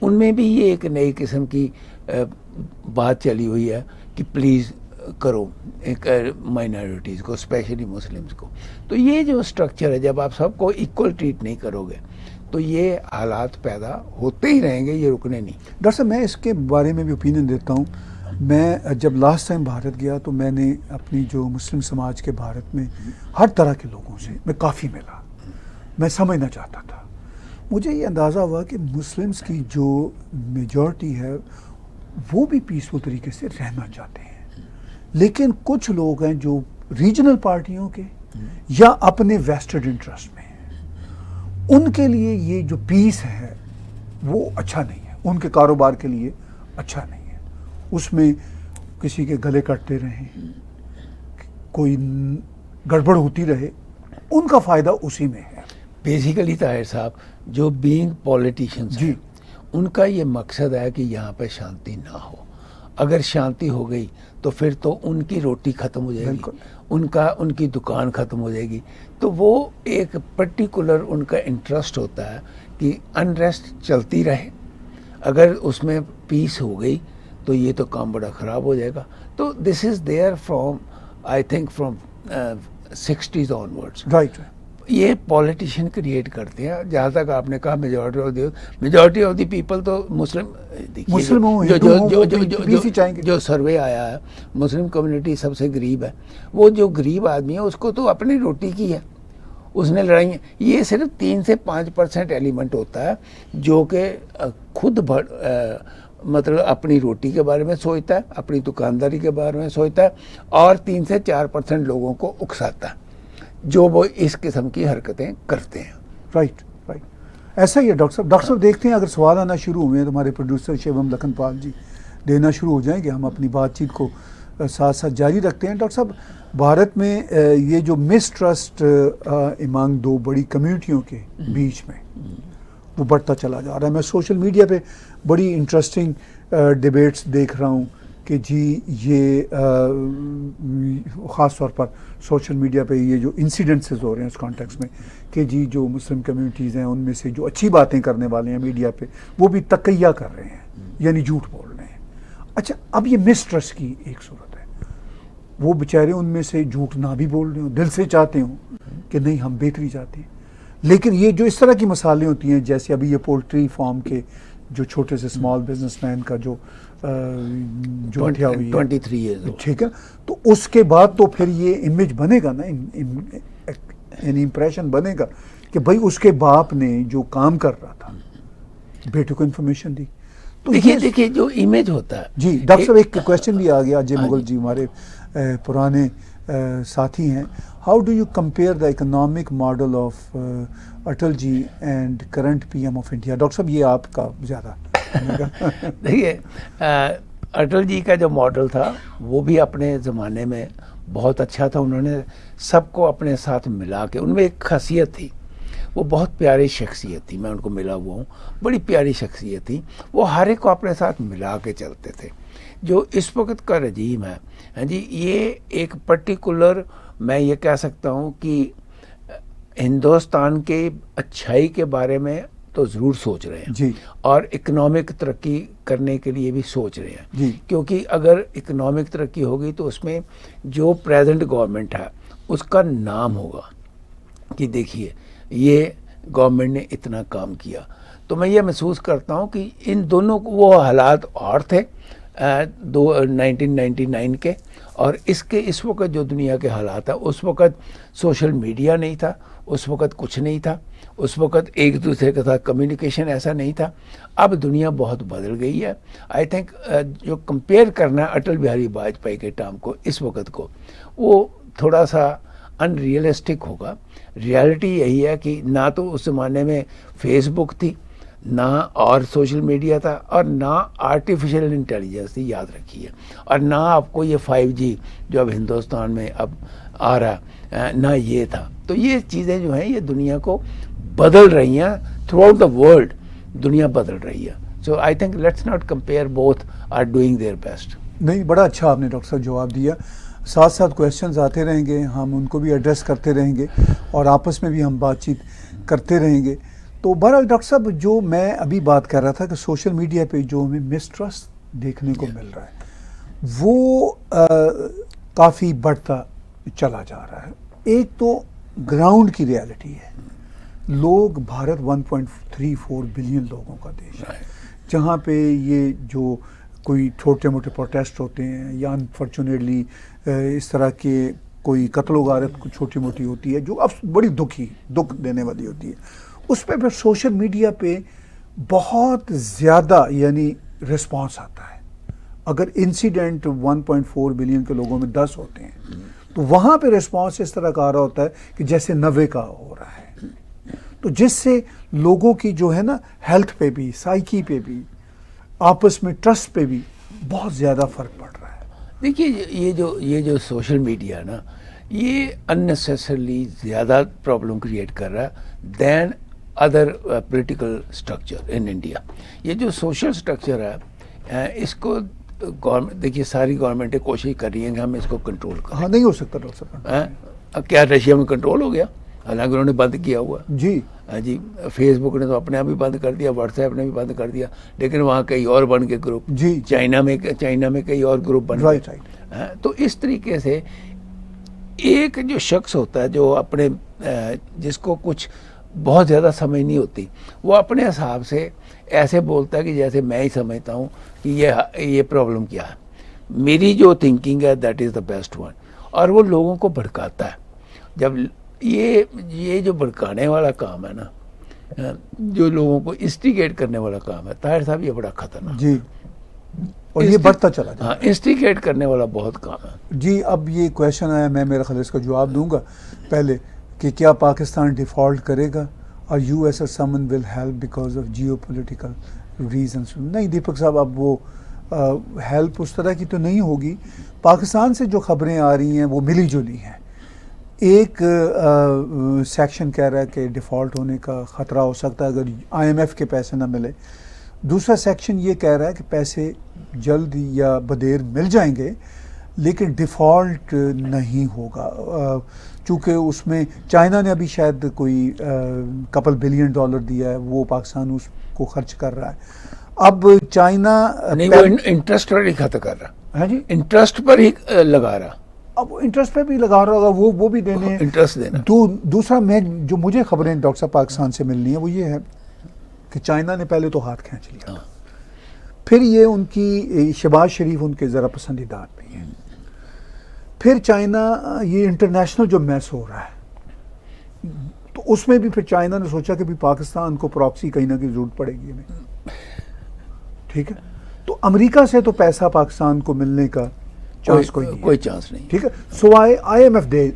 ان میں بھی یہ ایک نئی قسم کی بات چلی ہوئی ہے کہ پلیز کرو ایک مائنارٹیز کو، اسپیشلی مسلمس کو. تو یہ جو اسٹرکچر ہے، جب آپ سب کو ایکول ٹریٹ نہیں کرو گے تو یہ حالات پیدا ہوتے ہی رہیں گے، یہ رکنے نہیں. ڈاکٹر صاحب میں اس کے بارے میں بھی اوپینین دیتا ہوں. میں جب لاسٹ ٹائم بھارت گیا تو میں نے اپنی جو مسلم سماج کے بھارت میں ہر طرح کے لوگوں سے میں کافی ملا. میں سمجھنا چاہتا تھا. مجھے یہ اندازہ ہوا کہ مسلمس کی جو میجورٹی ہے وہ بھی پیسفل طریقے سے رہنا چاہتے ہیں، لیکن کچھ لوگ ہیں جو ریجنل پارٹیوں کے یا اپنے ویسٹڈ انٹرسٹ میں ہیں، ان کے لیے یہ جو پیس ہے وہ اچھا نہیں ہے، ان کے کاروبار کے لیے اچھا نہیں ہے. اس میں کسی کے گلے کٹتے رہیں، کوئی گڑبڑ ہوتی رہے، ان کا فائدہ اسی میں ہے. بیسیکلی طاہر صاحب جو بینگ پولیٹیشنز جی. ہیں ان کا یہ مقصد ہے کہ یہاں پہ شانتی نہ ہو. اگر شانتی ہو گئی تو پھر تو ان کی روٹی ختم ہو جائے بالکل. گی، ان کی دکان ختم ہو جائے گی. تو وہ ایک پرٹیکولر ان کا انٹرسٹ ہوتا ہے کہ انریسٹ چلتی رہے. اگر اس میں پیس ہو گئی تو یہ تو کام بڑا خراب ہو جائے گا. تو this is there from I think from 60s onwards. Right. یہ پولیٹیشین کریٹ کرتے ہیں. جہاں تک آپ نے کہا میجورٹی آف دی پیپل تو مسلم، مسلم ہوں، ہندو ہوں، وہ بھی اسی چاہیں گے. جو سروے آیا ہے مسلم کمیونٹی سب سے غریب ہے. وہ جو غریب آدمی ہے اس کو تو اپنی روٹی کی ہے، اس نے لڑائی. یہ صرف 3 سے 5% ایلیمنٹ ہوتا ہے جو کہ خود مطلب اپنی روٹی کے بارے میں سوچتا ہے، اپنی دکانداری کے بارے میں سوچتا ہے، اور 3 سے 4% لوگوں کو اکساتا ہے جو وہ اس قسم کی حرکتیں کرتے ہیں. رائٹ. ایسا ہی ہے ڈاکٹر صاحب. ڈاکٹر صاحب دیکھتے ہیں اگر سوال آنا شروع ہوئے ہیں تو ہمارے پروڈیوسر شیوم لکھن پال جی دینا شروع ہو جائیں گے. ہم اپنی بات چیت کو ساتھ ساتھ جاری رکھتے ہیں. ڈاکٹر صاحب بھارت میں یہ جو مسٹرسٹ امانگ دو بڑی کمیونٹیوں کے بیچ میں وہ بڑھتا چلا جا رہا ہے. میں سوشل میڈیا پہ بڑی انٹرسٹنگ ڈیبیٹس دیکھ رہا ہوں کہ جی یہ خاص طور پر سوشل میڈیا پہ یہ جو انسیڈنٹسز ہو رہے ہیں اس کانٹیکس میں کہ جی جو مسلم کمیونٹیز ہیں ان میں سے جو اچھی باتیں کرنے والے ہیں میڈیا پہ وہ بھی تقیہ کر رہے ہیں، یعنی جھوٹ بول رہے ہیں. اچھا اب یہ مسٹرسٹ کی ایک صورت ہے، وہ بیچارے ان میں سے جھوٹ نہ بھی بول رہے ہوں، دل سے چاہتے ہوں کہ نہیں ہم بہتری چاہتے ہیں، لیکن یہ جو اس طرح کی مثالیں ہوتی ہیں جیسے ابھی یہ پولٹری فارم کے جو چھوٹے سے اسمال بزنس مین کا جو ہٹیا ہوئی ہے 23 ایئرز، ٹھیک ہے، تو اس کے بعد تو پھر یہ امیج بنے گا نا، یعنی امپریشن بنے گا کہ بھائی اس کے باپ نے جو کام کر رہا تھا بیٹے کو انفارمیشن دی. تو دیکھیے جو امیج ہوتا ہے. جی ڈاکٹر صاحب ایک کویسچن بھی آ گیا. اجے مغل جی ہمارے پرانے ساتھی ہیں. How do you compare the economic model of Atal ji and current P M of India? Doctor صاحب یہ آپ کا زیادہ دیکھیے اٹل جی کا جو ماڈل تھا وہ بھی اپنے زمانے میں بہت اچھا تھا. انہوں نے سب کو اپنے ساتھ ملا کے، ان میں ایک خاصیت تھی، وہ بہت پیاری شخصیت تھی. میں ان کو ملا ہوا ہوں، بڑی پیاری شخصیت تھی. وہ ہر ایک کو اپنے ساتھ ملا کے چلتے تھے. جو اس وقت کا رجیم ہے ہاں جی، یہ ایک پرٹیکولر میں یہ کہہ سکتا ہوں کہ ہندوستان کے اچھائی کے بارے میں تو ضرور سوچ رہے ہیں جی، اور اکنامک ترقی کرنے کے لیے بھی سوچ رہے ہیں جی، کیونکہ اگر اکنامک ترقی ہوگی تو اس میں جو پریزنٹ گورنمنٹ ہے اس کا نام ہوگا کہ دیکھیے یہ گورنمنٹ نے اتنا کام کیا. تو میں یہ محسوس کرتا ہوں کہ ان دونوں کو وہ حالات اور تھے 1999 کے، اور اس وقت جو دنیا کے حالات ہیں، اس وقت سوشل میڈیا نہیں تھا، اس وقت کچھ نہیں تھا، اس وقت ایک دوسرے کے ساتھ کمیونیکیشن ایسا نہیں تھا. اب دنیا بہت بدل گئی ہے. آئی تھنک جو کمپیئر کرنا ہے اٹل بہاری واجپئی کے ٹائم کو اس وقت کو، وہ تھوڑا سا ان ریئلسٹک ہوگا. ریالٹی یہی ہے کہ نہ تو اس زمانے میں فیس بک تھی، نہ اور سوشل میڈیا تھا، اور نہ آرٹیفیشل انٹیلیجنس تھی، یاد رکھیے، اور نہ آپ کو یہ 5G جو اب ہندوستان میں اب آ رہا ہے، نہ یہ تھا. تو یہ چیزیں جو ہیں یہ دنیا کو بدل رہی ہیں. تھرو آؤٹ دا ورلڈ دنیا بدل رہی ہے. So I think let's not compare, both are doing their best. نہیں بڑا اچھا آپ نے ڈاکٹر صاحب جواب دیا. ساتھ ساتھ کویشچنز آتے رہیں گے، ہم ان کو بھی ایڈریس کرتے رہیں گے اور آپس میں بھی ہم بات چیت کرتے رہیں گے. تو بہرحال ڈاکٹر صاحب جو میں ابھی بات کر رہا تھا کہ سوشل میڈیا پہ جو ہمیں مسٹرسٹ دیکھنے کو مل رہا ہے وہ کافی بڑھتا چلا جا رہا ہے. ایک تو گراؤنڈ کی ریالٹی ہے. لوگ بھارت 1.34 بلین لوگوں کا دیش ہے, جہاں پہ یہ جو کوئی چھوٹے موٹے پروٹیسٹ ہوتے ہیں یا انفارچونیٹلی اس طرح کے کوئی قتل و غارت کو چھوٹی موٹی ہوتی ہے جو اب بڑی دکھ دینے والی ہوتی ہے, اس پہ پھر سوشل میڈیا پہ بہت زیادہ یعنی رسپانس آتا ہے. اگر انسیڈنٹ 1.4 بلین کے لوگوں میں 10 ہوتے ہیں تو وہاں پہ رسپانس اس طرح کا آ رہا ہوتا ہے کہ جیسے 90 کا ہو رہا ہے, تو جس سے لوگوں کی جو ہے نا ہیلتھ پہ بھی, سائیکی پہ بھی, آپس میں ٹرسٹ پہ بھی بہت زیادہ فرق پڑ رہا ہے. دیکھیے یہ جو سوشل میڈیا ہے نا, یہ اننیسیسریلی زیادہ پرابلم کریٹ کر رہا ہے then other political structure in India. یہ جو سوشل اسٹرکچر ہے اس کو گورنمنٹ, دیکھیے ساری گورنمنٹیں کوشش کر رہی ہیں کہ ہم اس کو کنٹرول کریں. ہاں نہیں ہو سکتا ڈاکٹر صاحب. اب کیا رشیا میں کنٹرول ہو گیا, حالانکہ انہوں نے بند کیا ہوا. جی جی فیس بک نے تو اپنے آپ ہی بند کر دیا, واٹس ایپ نے بھی بند کر دیا, لیکن وہاں کئی اور بن کے گروپ, جی چائنا میں کئی اور گروپ بن رائٹ گئے. تو اس طریقے سے ایک جو شخص ہوتا ہے جو اپنے جس کو کچھ بہت زیادہ سمجھ نہیں ہوتی, وہ اپنے حساب سے ایسے بولتا ہے کہ جیسے میں ہی سمجھتا ہوں کہ یہ پرابلم کیا ہے, میری جو تھنکنگ ہے that is the best one, اور وہ لوگوں کو بھڑکاتا ہے. جب یہ جو بھڑکانے والا کام ہے نا, جو لوگوں کو انسٹیگیٹ کرنے والا کام ہے, طاہر صاحب یہ بڑا خطرناک. جی اور یہ بڑھتا چلا جائے. ہاں, انسٹیگیٹ کرنے والا بہت کام ہے. جی اب یہ کویشچن آیا, میں میرا خیال اس کا جواب دوں گا پہلے کہ کیا پاکستان ڈیفالٹ کرے گا اور you S S summon will help because of geopolitical reasons. نہیں دیپک صاحب, اب وہ ہیلپ اس طرح کی تو نہیں ہوگی. پاکستان سے جو خبریں آ رہی ہیں وہ ملی جلی ہیں. ایک سیکشن کہہ رہا ہے کہ ڈیفالٹ ہونے کا خطرہ ہو سکتا ہے اگر آئی ایم ایف کے پیسے نہ ملے. دوسرا سیکشن یہ کہہ رہا ہے کہ پیسے جلد یا بدیر مل جائیں گے لیکن ڈیفالٹ نہیں ہوگا, چونکہ اس میں چائنا نے ابھی شاید کوئی کپل بلین ڈالر دیا ہے, وہ پاکستان اس کو خرچ کر رہا ہے. اب چائنا نہیں, وہ انٹرسٹ پر ہی خطر کر رہا. ہاں جی, انٹرسٹ پر ہی لگا رہا. اب انٹرسٹ پہ بھی لگا رہا ہوگا, وہ بھی دینے ہیں, انٹرسٹ دینا. دوسرا میں جو مجھے خبریں ڈاکٹر صاحب پاکستان سے ملنی ہیں وہ یہ ہے کہ چائنا نے پہلے تو ہاتھ کھینچ لیا, پھر یہ ان کی شہباز شریف ان کے ذرا پسندیدہ آدمی ہیں, پھر چائنا یہ انٹرنیشنل جو میس ہو رہا ہے تو اس میں بھی پھر چائنا نے سوچا کہ بھی پاکستان کو پراکسی کہیں نہ کہیں ضرورت پڑے گی ہمیں. ٹھیک ہے, تو امریکہ سے تو پیسہ پاکستان کو ملنے کا چانس کوئی چانس نہیں. ٹھیک ہے, سوائے آئی ایم ایف دے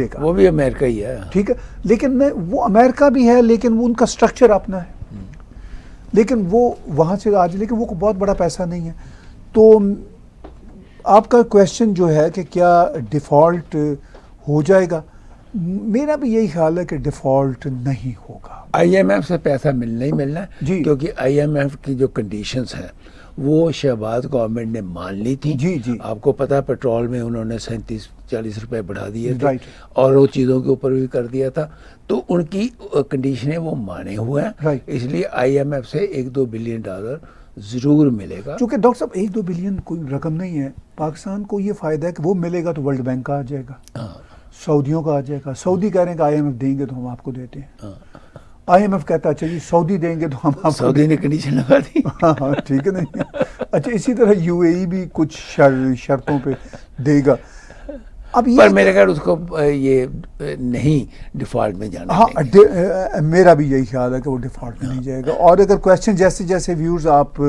گا, وہ بھی امریکہ ہی ہے. ٹھیک ہے, لیکن وہ امریکہ بھی ہے لیکن وہ ان کا سٹرکچر اپنا ہے, لیکن وہ وہاں سے آج, لیکن وہ بہت بڑا پیسہ نہیں ہے. تو آپ کا کویشچن جو ہے کہ کیا ڈیفالٹ ہو جائے گا, میرا بھی یہی خیال ہے کہ ڈیفالٹ نہیں ہوگا. آئی ایم ایف سے پیسہ ملنا ہی ملنا ہے, جی, کیونکہ آئی ایم ایف کی جو کنڈیشنز ہیں وہ شہباز گورنمنٹ نے مان لی تھی. جی جی, آپ کو پتا ہے پیٹرول میں انہوں نے 37-40 روپے بڑھا دیے تھے, رائٹ, اور وہ چیزوں کے اوپر بھی کر دیا تھا, تو ان کی کنڈیشنیں وہ مانے ہوئے ہیں. رائٹ, اس لیے آئی ایم ایف سے 1-2 بلین ڈالر ضرور ملے گا. چونکہ ڈاکٹر صاحب 1-2 بلین کوئی رقم نہیں ہے, پاکستان کو یہ فائدہ ہے کہ وہ ملے گا تو ورلڈ بینک کا آ جائے گا, سعودیوں کا آ جائے گا. سعودی کہہ رہے ہیں کہ آئی ایم ایف دیں گے تو ہم آپ کو دیتے ہیں, آئی ایم ایف کہتا ہے اچھا جی سعودی دیں گے تو ہم آپ کو, سعودی نے کنڈیشن لگا دی. ہاں ٹھیک ہے, نہیں اچھا, اسی طرح یو اے ای بھی کچھ شرطوں پہ دے گا. اب پر میرے خیال اس کو یہ نہیں ڈیفالٹ میں جانا. ہاں, میرا بھی یہی خیال ہے کہ وہ ڈیفالٹ میں نہیں جائے گا. اور اگر کویشچن جیسے جیسے ویورز آپ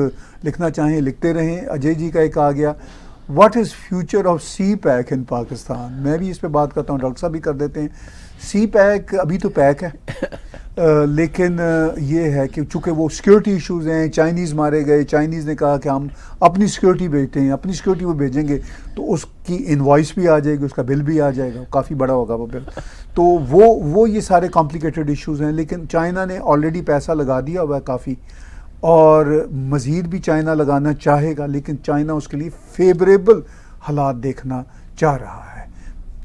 لکھنا چاہیں لکھتے رہیں. اجے جی کا ایک آ گیا, what is future of CPEC in Pakistan. میں بھی اس پہ بات کرتا ہوں, ڈاکٹر صاحب بھی کر دیتے ہیں. سی پیک ابھی تو پیک ہے, لیکن یہ ہے کہ چونکہ وہ سیکیورٹی ایشوز ہیں, چائنیز مارے گئے, چائنیز نے کہا کہ ہم اپنی سیکیورٹی بھیجتے ہیں, اپنی سیکیورٹی وہ بھیجیں گے تو اس کی انوائس بھی آ جائے گی, اس کا بل بھی آ جائے گا, کافی بڑا ہوگا وہ بل. تو وہ یہ سارے کمپلیکیٹڈ ایشوز ہیں, لیکن چائنا نے آلریڈی پیسہ لگا دیا ہوا ہے کافی, اور مزید بھی چائنا لگانا چاہے گا, لیکن چائنا اس کے لیے فیوریبل حالات دیکھنا چاہ رہا ہے.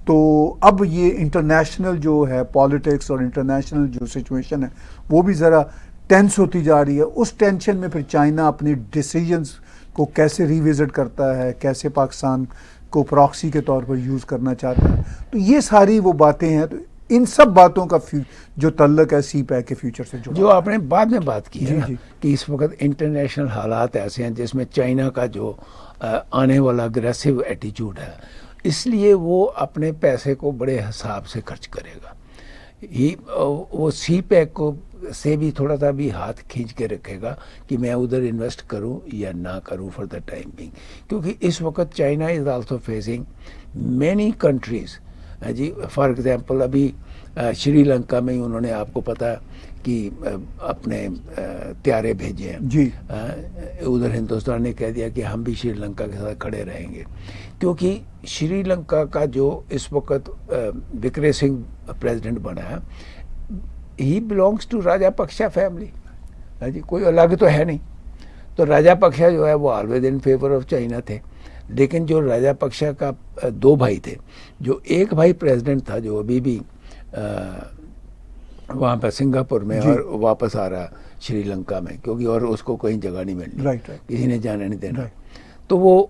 تو اب یہ انٹرنیشنل جو ہے پالیٹکس اور انٹرنیشنل جو سچویشن ہے وہ بھی ذرا ٹینس ہوتی جا رہی ہے. اس ٹینشن میں پھر چائنا اپنی ڈیسیجنز کو کیسے ریوزٹ کرتا ہے, کیسے پاکستان کو پراکسی کے طور پر یوز کرنا چاہتا ہے. تو یہ ساری وہ باتیں ہیں. تو ان سب باتوں کا جو تعلق ہے سی پیک کے فیوچر سے جو آپ نے بعد میں بات کی ہے جی. کہ اس وقت انٹرنیشنل حالات ایسے ہیں جس میں چائنا کا جو آنے والا اگریسو ایٹیچیوڈ ہے, اس لیے وہ اپنے پیسے کو بڑے حساب سے خرچ کرے گا. وہ سی پیک کو سے بھی تھوڑا سا بھی ہاتھ کھینچ کے رکھے گا کہ میں ادھر انویسٹ کروں یا نہ کروں فار دا ٹائم بینگ, کیونکہ اس وقت China is also facing many countries. جی فار ایگزامپل ابھی شری لنکا میں ہی انہوں نے, آپ کو پتا کہ اپنے طیارے بھیجے ہیں جی. ادھر ہندوستان نے کہہ دیا کہ ہم بھی شری لنکا کے ساتھ کھڑے رہیں گے, کیونکہ شری لنکا کا جو اس وقت وکرے سنگھ پریزیڈنٹ بنا ہے, ہی بلانگس ٹو راجا پکشا فیملی. جی کوئی الگ تو ہے نہیں. تو راجا پکشا جو ہے وہ always in favour of China تھے, لیکن جو راجا پکشا کا دو بھائی تھے, جو ایک بھائی پریزیڈنٹ تھا جو ابھی بھی وہاں پہ سنگاپور میں اور واپس آ رہا شری لنکا میں, کیونکہ اور اس کو کوئی جگہ نہیں ملنی, کسی نے جانے نہیں دینا. تو وہ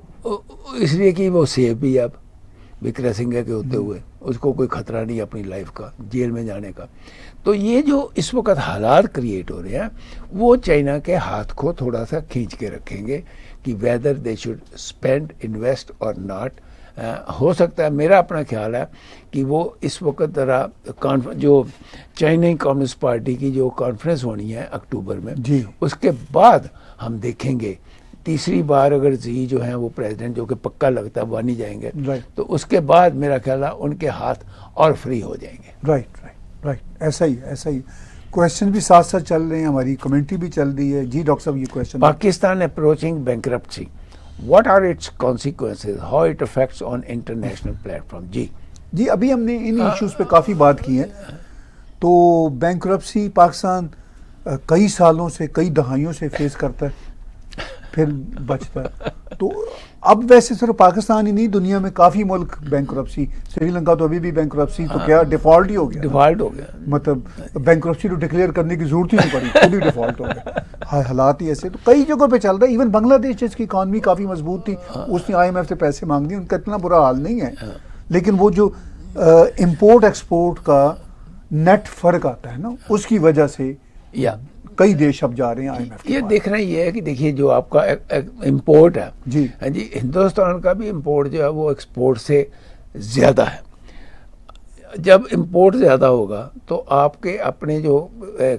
اس لیے کہ وہ سیف بھی اب وکرے سنگھ کے ہوتے ہوئے, اس کو کوئی خطرہ نہیں اپنی لائف کا جیل میں جانے کا. تو یہ جو اس وقت حالات کریٹ ہو رہے ہیں وہ چائنا کے ہاتھ کو تھوڑا سا کھینچ کے رکھیں گے کہ whether they should spend invest اور ناٹ. ہو سکتا ہے, میرا اپنا خیال ہے کہ وہ اس وقت ذرا جو چائنی کمیونسٹ پارٹی کی جو کانفرنس ہونی ہے اکتوبر میں, اس کے بعد ہم دیکھیں گے تیسری بار اگر زی جو ہیں وہ پریزیڈنٹ, جو کہ پکا لگتا ہے بانی جائیں گے, تو اس کے بعد میرا خیال ہے ان کے ہاتھ اور فری ہو جائیں گے. رائٹ. ایسا ہی کویشچن بھی ساتھ ساتھ چل رہے ہیں, ہماری کمنٹری بھی چل رہی ہے. جی ڈاکٹر صاحب یہ question, Pakistan approaching bankruptcy, what are its consequences, how it affects on international platform. جی ابھی ہم نے ان ایشوز پہ کافی بات کی ہے. تو بینکرپسی پاکستان کئی سالوں سے, کئی دہائیوں سے فیس کرتا ہے, پھر بچتا ہے. تو اب ویسے صرف پاکستان ہی نہیں, دنیا میں کافی ملک بینکرپسی, سری لنکا تو ابھی بھی بینکرپسی, تو کیا ڈیفالٹ ہی ہو گیا, مطلب بینکرپسی تو ڈکلیئر کرنے کی ضرورت ہی نہیں پڑی, خود ہی ڈیفالٹ ہو گیا. حالات ہی ایسے تو کئی جگہوں پہ چل رہا ہے. ایون بنگلہ دیش جس کی اکانومی کافی مضبوط تھی, اس نے IMF سے پیسے مانگ دیے, ان کا اتنا برا حال نہیں ہے, لیکن وہ جو امپورٹ ایکسپورٹ کا نیٹ فرق آتا ہے نا, اس کی وجہ سے کئی دیش اب جا رہے ہیں IMF. یہ دیکھنا یہ ہے کہ دیکھیے جو آپ کا امپورٹ ہے, جی ہندوستان کا بھی امپورٹ جو ہے وہ ایکسپورٹ سے زیادہ ہے. جب امپورٹ زیادہ ہوگا تو آپ کے اپنے جو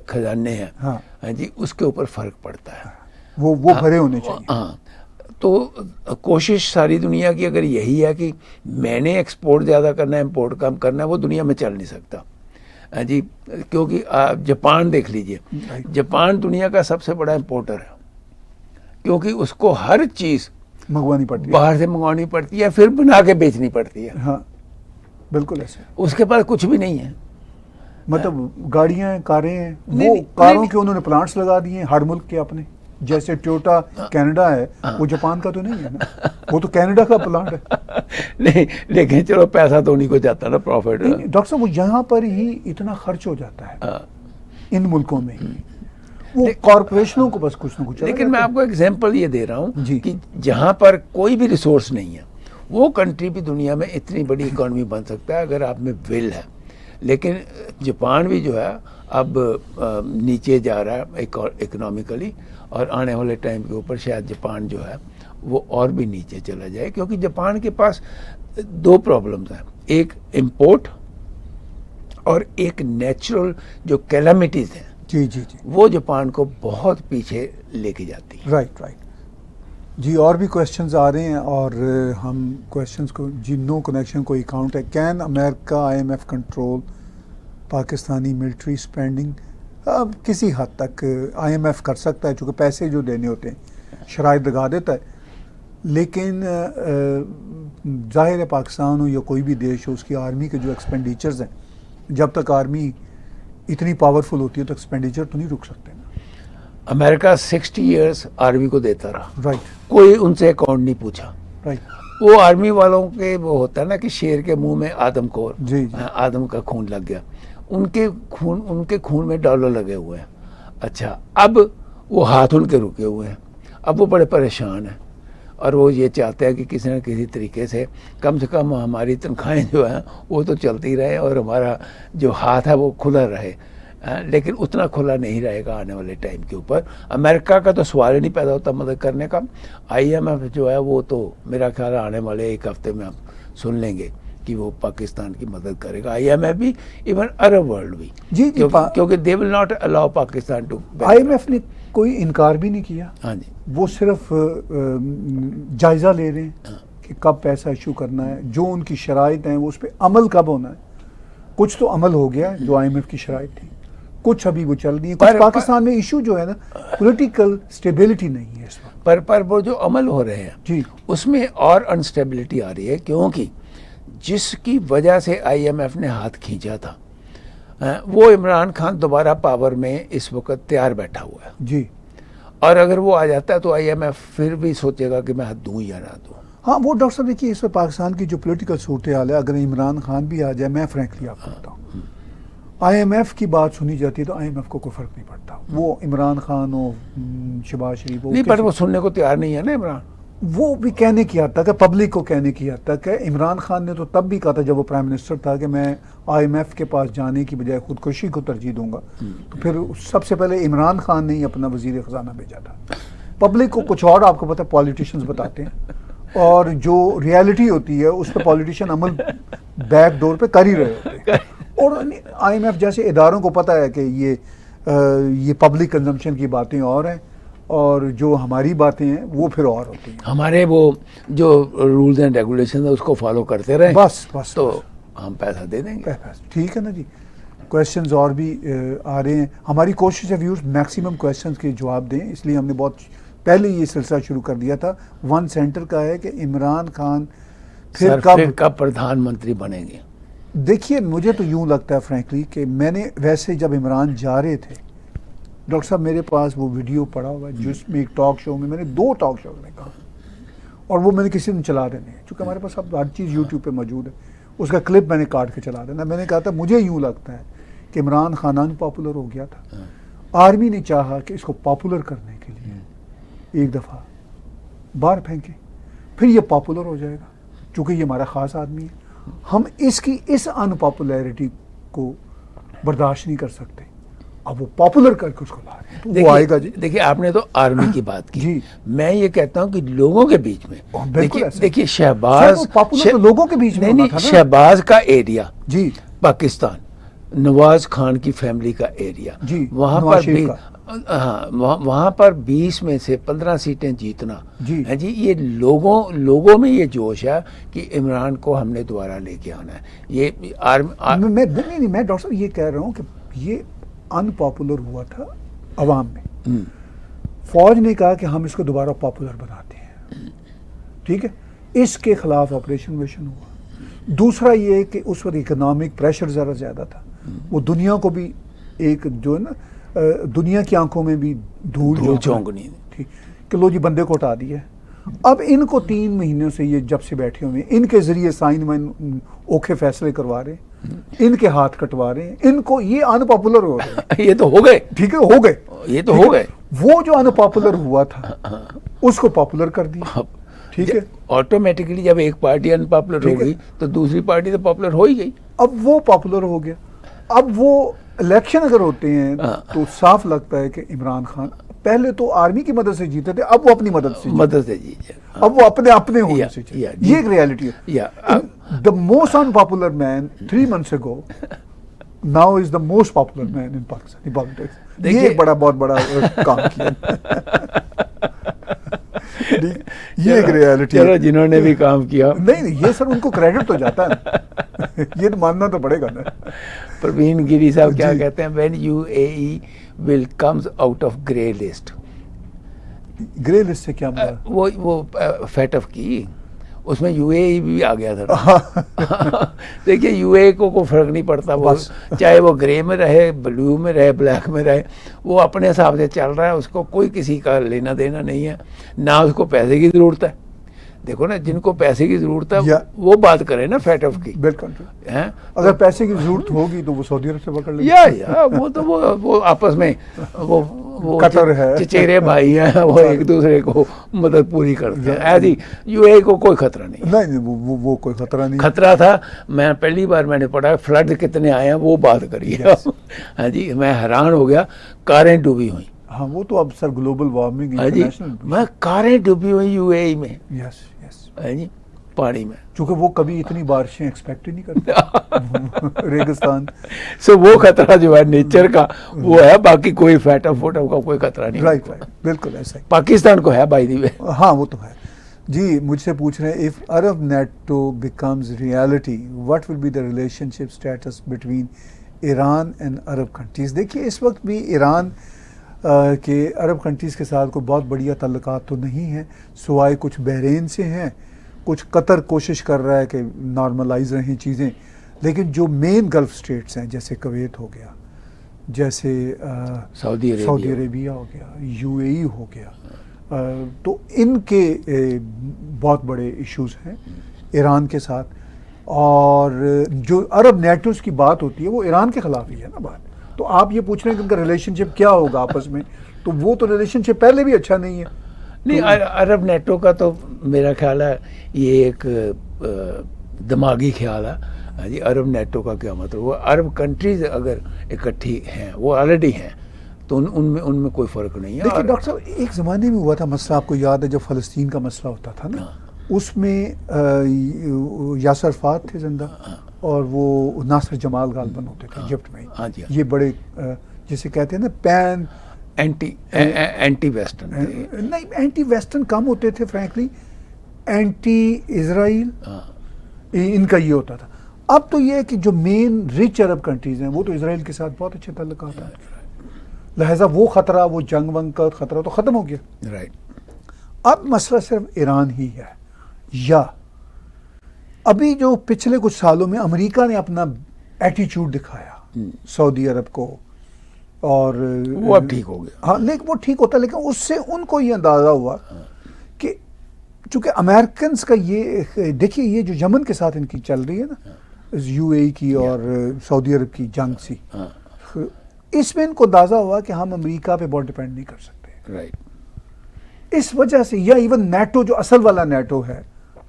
خزانے ہیں جی اس کے اوپر فرق پڑتا ہے, وہ بھرے ہونے چاہیے. تو کوشش ساری دنیا کی اگر یہی ہے کہ میں نے ایکسپورٹ زیادہ کرنا ہے, امپورٹ کم کرنا ہے, وہ دنیا میں چل نہیں سکتا. جی کیونکہ جاپان دیکھ لیجئے, جاپان دنیا کا سب سے بڑا امپورٹر ہے, کیونکہ اس کو ہر چیز منگوانی پڑتی ہے, باہر سے منگوانی پڑتی ہے, پھر بنا کے بیچنی پڑتی ہے. ہاں بالکل ایسے, اس کے پاس کچھ بھی نہیں ہے, مطلب گاڑیاں ہیں, کاریں ہیں, وہ کاروں کے انہوں نے پلانٹس لگا دیے ہیں ہر ملک کے اپنے. جیسے ٹویوٹا کینیڈا ہے, وہ جاپان کا تو نہیں ہے نا, وہ تو کینیڈا کا پلانٹ ہے. نہیں لیکن چلو پیسہ تو انہیں کو جاتا نا, پروفٹ. ڈاکٹر صاحب وہ یہاں پر ہی اتنا خرچ ہو جاتا ہے ان ملکوں میں, وہ کارپوریشنوں کو بس کچھ نہ کچھ. لیکن میں آپ کو ایگزامپل یہ دے رہا ہوں جی, کہ جہاں پر کوئی بھی ریسورس نہیں ہے, وہ کنٹری بھی دنیا میں اتنی بڑی اکانومی بن سکتا ہے اگر آپ میں ول ہے. لیکن جاپان بھی جو ہے اب نیچے جا رہا ہے اکنامکلی, اور آنے والے ٹائم کے اوپر شاید جاپان جو ہے وہ اور بھی نیچے چلا جائے, کیونکہ جاپان کے پاس دو پرابلمز ہیں, ایک امپورٹ اور ایک نیچرل جو کیلامٹیز ہیں. جی وہ جاپان کو بہت پیچھے لے کے جاتی ہے. رائٹ. جی اور بھی کویشچنز آ رہے ہیں, اور ہم کویشچنز کو, جی نو کنیکشن کوئی اکاؤنٹ ہے. Can America IMF control Pakistani military spending? اب کسی حد تک IMF کر سکتا ہے, چونکہ پیسے جو دینے ہوتے ہیں شرائط لگا دیتا ہے, لیکن ظاہر ہے پاکستان ہو یا کوئی بھی دیش ہو, اس کی آرمی کے جو ایکسپینڈیچرز ہیں, جب تک آرمی اتنی پاورفل ہوتی ہے تو ایکسپینڈیچر تو نہیں رک سکتے نا. امریکہ 60 ایئرس آرمی کو دیتا رہا, رائٹ, کوئی ان سے اکاؤنٹ نہیں پوچھا. رائٹ, وہ آرمی والوں کے وہ ہوتا ہے نا کہ شیر کے منہ میں آدم کور, جی آدم کا خون لگ گیا, ان کے خون میں ڈالر لگے ہوئے ہیں. اچھا اب وہ ہاتھ ان کے رکے ہوئے ہیں, اب وہ بڑے پریشان ہیں اور وہ یہ چاہتے ہیں کہ کسی نہ کسی طریقے سے کم ہماری تنخواہیں جو ہیں وہ تو چلتی رہیں اور ہمارا جو ہاتھ ہے وہ کھلا رہے. لیکن اتنا کھلا نہیں رہے گا آنے والے ٹائم کے اوپر. امریکہ کا تو سوال ہی نہیں پیدا ہوتا مدد کرنے کا. IMF جو ہے وہ تو میرا خیال ہے آنے والے ایک ہفتے میں آپ سن لیں گے کہ وہ پاکستان کی مدد کرے گا. IMF بھی ایون عرب ورلڈ بھی, جی کیونکہ they will not allow Pakistan to. IMF نے کوئی انکار بھی نہیں کیا. ہاں جی, وہ صرف جائزہ لے رہے ہیں کہ کب پیسہ ایشو کرنا ہے, جو ان کی شرائط ہیں وہ اس پہ عمل کب ہونا ہے. کچھ تو عمل ہو گیا جو IMF کی شرائط تھی, کچھ ابھی وہ چل رہی ہیں. کچھ پاکستان میں ایشو جو ہے نا پولیٹیکل سٹیبلٹی نہیں ہے اس وقت. پر وہ جو عمل ہو رہے ہیں جی اس میں اور انسٹیبلٹی آ رہی ہے, کیونکہ جس کی وجہ سے IMF نے ہاتھ کھینچا تھا وہ عمران خان دوبارہ پاور میں اس وقت تیار بیٹھا ہوا ہے. جی, اور اگر وہ آ جاتا ہے تو IMF پھر بھی سوچے گا کہ میں ہاتھ دوں یا نہ دوں. ہاں وہ ڈاکٹر صاحب دیکھیے اس میں پاکستان کی جو پولیٹیکل صورتحال ہے, اگر عمران خان بھی آ جائے, میں فرینکلی آپ کو بتاؤں IMF کی بات سنی جاتی ہے تو IMF کو کوئی فرق نہیں پڑتا. وہ عمران خان ہو, شہباز شریف ہو, نہیں, پر وہ سننے کو تیار نہیں ہے نا عمران. وہ بھی کہنے کی حد تک ہے, پبلک کو کہنے کی حد تک ہے. عمران خان نے تو تب بھی کہا تھا جب وہ پرائم منسٹر تھا کہ میں IMF کے پاس جانے کی بجائے خودکشی کو ترجیح دوں گا. تو پھر سب سے پہلے عمران خان نے ہی اپنا وزیر خزانہ بھیجا تھا. پبلک کو کچھ اور آپ کو پتہ ہے پالیٹیشنز بتاتے ہیں, اور جو ریالٹی ہوتی ہے اس پہ پالیٹیشین عمل بیک ڈور پہ کر ہی رہے ہوتے ہیں. اور IMF جیسے اداروں کو پتہ ہے کہ یہ پبلک کنزمپشن کی باتیں اور ہیں اور جو ہماری باتیں ہیں وہ پھر اور ہوتی ہیں. ہمارے وہ جو رولز اینڈ ریگولیشن اس کو فالو کرتے رہیں بس تو ہم پیسہ دے دیں گے. ٹھیک ہے نا جی. کویشچنز اور بھی آ رہے ہیں. ہماری کوشش ہے ویورز میکسیمم کویشچنز کے جواب دیں, اس لیے ہم نے بہت پہلے یہ سلسلہ شروع کر دیا تھا. ون سینٹر کا ہے کہ عمران خان پھر کب پردھان منتری بنیں گے. دیکھیے مجھے تو یوں لگتا ہے فرینکلی کہ میں نے ویسے جب عمران جا رہے تھے ڈاکٹر صاحب میرے پاس وہ ویڈیو پڑا ہوا ہے جس میں ایک ٹاک شو میں نے 2 ٹاک شو میں کہا, اور وہ میں نے کسی نے چلا دینے ہیں چونکہ ہمارے پاس اب ہر چیز یوٹیوب پہ موجود ہے, اس کا کلپ میں نے کاٹ کے چلا دینا. میں نے کہا تھا مجھے یوں لگتا ہے کہ عمران خان ان پاپولر ہو گیا تھا, آرمی نے چاہا کہ اس کو پاپولر کرنے کے لیے ایک دفعہ باہر پھینکے, پھر یہ پاپولر ہو جائے گا چونکہ یہ ہمارا خاص آدمی ہے. ہم اس ان پاپولیرٹی کو برداشت نہیں کر سکتے. اب وہ پاپولر کر کے اس کو لا رہے ہیں, وہ آئے گا. جی دیکھیے آپ نے تو آرمی کی بات کی, جی میں یہ کہتا ہوں کہ لوگوں کے بیچ میں دیکھیے شہباز پاپولر تو لوگوں کے بیچ میں نہیں, شہباز کا ایریا جی پاکستان, نواز خان کی فیملی کا ایریا, جی وہاں پر بھی وہاں پر 20 میں سے 15 سیٹیں جیتنا جی جی, یہ لوگوں میں یہ جوش ہے کہ عمران کو ہم نے دوبارہ لے کے آنا ہے. یہ میں ڈاکٹر صاحب یہ کہہ رہا ہوں کہ یہ ان پاپولر ہوا تھا عوام میں. فوج نے کہا کہ ہم اس کو دوبارہ پاپولر بناتے ہیں, ٹھیک ہے, اس کے خلاف آپریشن ویشن ہوا. دوسرا یہ کہ اس وقت اکنامک پریشر ذرا زیادہ تھا, وہ دنیا کو بھی ایک جو ہے نا دنیا کی آنکھوں میں بھی دھول چونکنی تھی کہ لو جی بندے کو ہٹا دیا. اب ان کو 3 مہینوں سے یہ جب سے بیٹھے ہوئے ہیں ان کے ذریعے سائن مین اوکھے فیصلے کروا رہے ہیں, ان کے ہاتھ کٹوا رہے ہیں, ان کو یہ ان پاپولر ہو رہے ہیں. یہ تو ہو گئے, ٹھیک ہے, ہو گئے, یہ تو ہو گئے. وہ جو ان پاپولر ہوا تھا اس کو پاپولر کر دیا. ٹھیک ہے, آٹومیٹکلی جب ایک پارٹی ان پاپولر ہو گئی تو دوسری پارٹی تو پاپولر ہو ہی گئی. اب وہ پاپولر ہو گیا. اب وہ الیکشن اگر ہوتے ہیں تو صاف لگتا ہے کہ عمران خان پہلے تو آرمی کی مدد سے جیتے تھے, اب وہ اپنی مدد سے جیتے, اب وہ اپنے ہونے سے جیتے. یہ ایک ریالٹی ہے. The most unpopular man 3 months ago now is the most popular man in Pakistani politics. یہ ایک بہت بڑا کام کیا. یہ ایک ریالٹی ہے. جنہوں نے بھی کام کیا نہیں یہ سر ان کو کریڈٹ تو جاتا ہے, یہ تو ماننا تو پڑے گا نا. پروین گیری صاحب کیا کہتے ہیں, when UAE will comes out of grey list. Grey list سے کیا مطلب؟ وہ فیٹف کی اس میں UAE بھی آ گیا تھا. دیکھیے UAE کو کوئی فرق نہیں پڑتا, وہ چاہے وہ گرے میں رہے, بلو میں رہے, بلیک میں رہے, وہ اپنے حساب سے چل رہا ہے, اس کو کوئی کسی کا لینا دینا نہیں ہے, نہ اس کو پیسے کی ضرورت ہے, دیکھو نا جن کو پیسے کی ضرورت ہے یا وہ بات کریں نا فیٹ آف کی بالکل ہیں اگر پیسے کی ضرورت ہوگی تو وہ سعودی عرب سے پکڑ لیں گے. یا وہ تو وہ آپس میں وہ قطر ہے. چچیرے بھائی ہیں وہ ایک دوسرے کو مدد پوری کرتے ہیں. ایسی یو اے کو کوئی خطرہ نہیں. نہیں وہ کوئی خطرہ نہیں. خطرہ تھا میں پہلی بار میں نے پڑھا فلڈ کتنے آئے ہیں وہ بات کریے. ہاں جی میں حیران ہو گیا کاریں ڈوبی ہوئی. ہاں وہ تو اب سر گلوبل وارمنگ ہاں جی انٹرنیشنل. میں کاریں ڈوبی ہوئی یو اے ای میں. یس یس. ہاں جی پانی میں چونکہ وہ کبھی اتنی بارشیں ایکسپیکٹ ہی نہیں کرتے ریگستان. سو وہ خطرہ جو ہے نیچر کا وہ ہے باقی کوئی فیٹ آف فوٹ کا کوئی خطرہ نہیں. رائٹ رائٹ بالکل ایسا ہی. پاکستان کو ہے بائی دی وے. ہاں وہ تو ہے. جی مجھ سے پوچھ رہے ہیں if Arab NATO becomes reality what will be the relationship status between Iran and Arab countries. دیکھیے اس وقت بھی ایران کے عرب کنٹریز کے ساتھ کوئی بہت بڑھیا تعلقات تو نہیں ہیں سوائے کچھ بحرین سے ہیں. کچھ قطر کوشش کر رہا ہے کہ نارملائز رہیں چیزیں لیکن جو مین گلف اسٹیٹس ہیں جیسے کویت ہو گیا جیسے سعودی عربیہ ہو گیا یو اے ای ہو گیا تو ان کے بہت بڑے ایشوز ہیں ایران کے ساتھ. اور جو عرب نیٹوز کی بات ہوتی ہے وہ ایران کے خلاف ہی ہے نا بات. تو آپ یہ پوچھ رہے ہیں کہ ان کا ریلیشن شپ کیا ہوگا آپس میں تو وہ تو ریلیشن شپ پہلے بھی اچھا نہیں ہے. نہیں عرب نیٹو کا تو میرا خیال ہے یہ ایک دماغی خیال ہے جی. عرب نیٹو کا کیا مطلب وہ عرب کنٹریز اگر اکٹھی ہیں وہ آلریڈی ہیں تو ان میں کوئی فرق نہیں ہے. دیکھیے ڈاکٹر صاحب ایک زمانے میں ہوا تھا مسئلہ آپ کو یاد ہے جب فلسطین کا مسئلہ ہوتا تھا نا اس میں یاسر عرفات تھے زندہ اور وہ ناصر جمال غالباً ہوتے تھے ایجپٹ میں. یہ بڑے جسے کہتے ہیں نا پین اینٹی ویسٹرن نہیں اینٹی ویسٹرن کم ہوتے تھے فرینکلی اینٹی اسرائیل ان کا یہ ہوتا تھا. اب تو یہ ہے کہ جو مین رچ عرب کنٹریز ہیں وہ تو اسرائیل کے ساتھ بہت اچھے تعلقات ہیں لہٰذا وہ خطرہ وہ جنگ ونگ کا خطرہ تو ختم ہو گیا. رائٹ. اب مسئلہ صرف ایران ہی ہے یا ابھی جو پچھلے کچھ سالوں میں امریکہ نے اپنا ایٹیچیوڈ دکھایا سعودی عرب کو اور وہ اب ٹھیک ہو گیا. ہاں لیکن وہ ٹھیک ہوتا لیکن اس سے ان کو یہ اندازہ ہوا کہ چونکہ امریکنز کا یہ دیکھیے یہ جو یمن کے ساتھ ان کی چل رہی ہے نا یو اے کی اور سعودی عرب کی جنگ سی اس میں ان کو اندازہ ہوا کہ ہم امریکہ پہ بہت ڈیپینڈ نہیں کر سکتے. رائٹ. اس وجہ سے یا ایون نیٹو جو اصل والا نیٹو ہے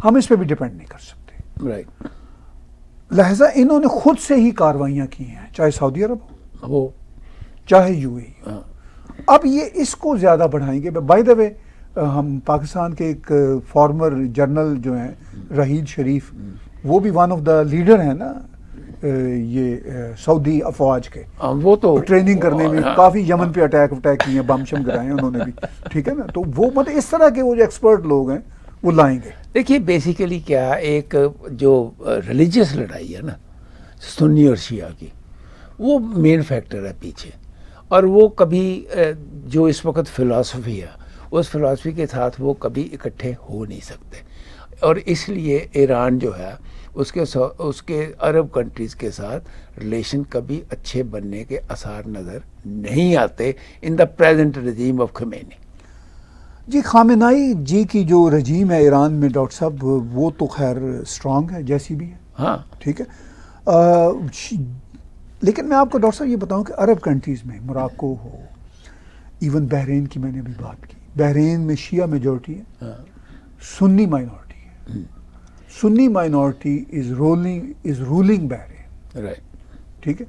ہم اس پہ بھی ڈیپینڈ نہیں کر سکتے. رائٹ. لہذا انہوں نے خود سے ہی کاروائیاں کی ہیں چاہے سعودی عرب ہو چاہے یو اے ای. اب یہ اس کو زیادہ بڑھائیں گے. بائی دا وے ہم پاکستان کے ایک فارمر جنرل جو ہیں رحیل شریف وہ بھی ون آف دا لیڈر ہیں نا یہ سعودی افواج کے. وہ تو ٹریننگ کرنے میں کافی یمن پہ اٹیک کیے ہیں بم شم گرائے ہیں انہوں نے بھی. ٹھیک ہے نا تو وہ مطلب اس طرح کے وہ جو ایکسپرٹ لوگ ہیں وہ لائیں گے. دیکھیے بیسیکلی کیا ایک جو ریلیجیس لڑائی ہے نا سنی اور شیعہ کی وہ مین فیکٹر ہے پیچھے. اور وہ کبھی جو اس وقت فلاسفی ہے اس فلاسفی کے ساتھ وہ کبھی اکٹھے ہو نہیں سکتے. اور اس لیے ایران جو ہے اس کے عرب کنٹریز کے ساتھ ریلیشن کبھی اچھے بننے کے آثار نظر نہیں آتے in the present regime of Khomeini. Ji Khamenei ji کی جو رجیم ہے ایران میں ڈاکٹر صاحب وہ تو خیر اسٹرانگ ہے جیسی بھی ہے. ہاں ٹھیک ہے. لیکن میں آپ کو ڈاکٹر صاحب یہ بتاؤں کہ عرب کنٹریز میں موراکو ہو ایون بحرین کی میں نے ابھی بات کی بحرین میں شیعہ میجورٹی ہے سنی مائنورٹی ہے. سنی minority is ruling Bahrain. Right. ٹھیک ہے.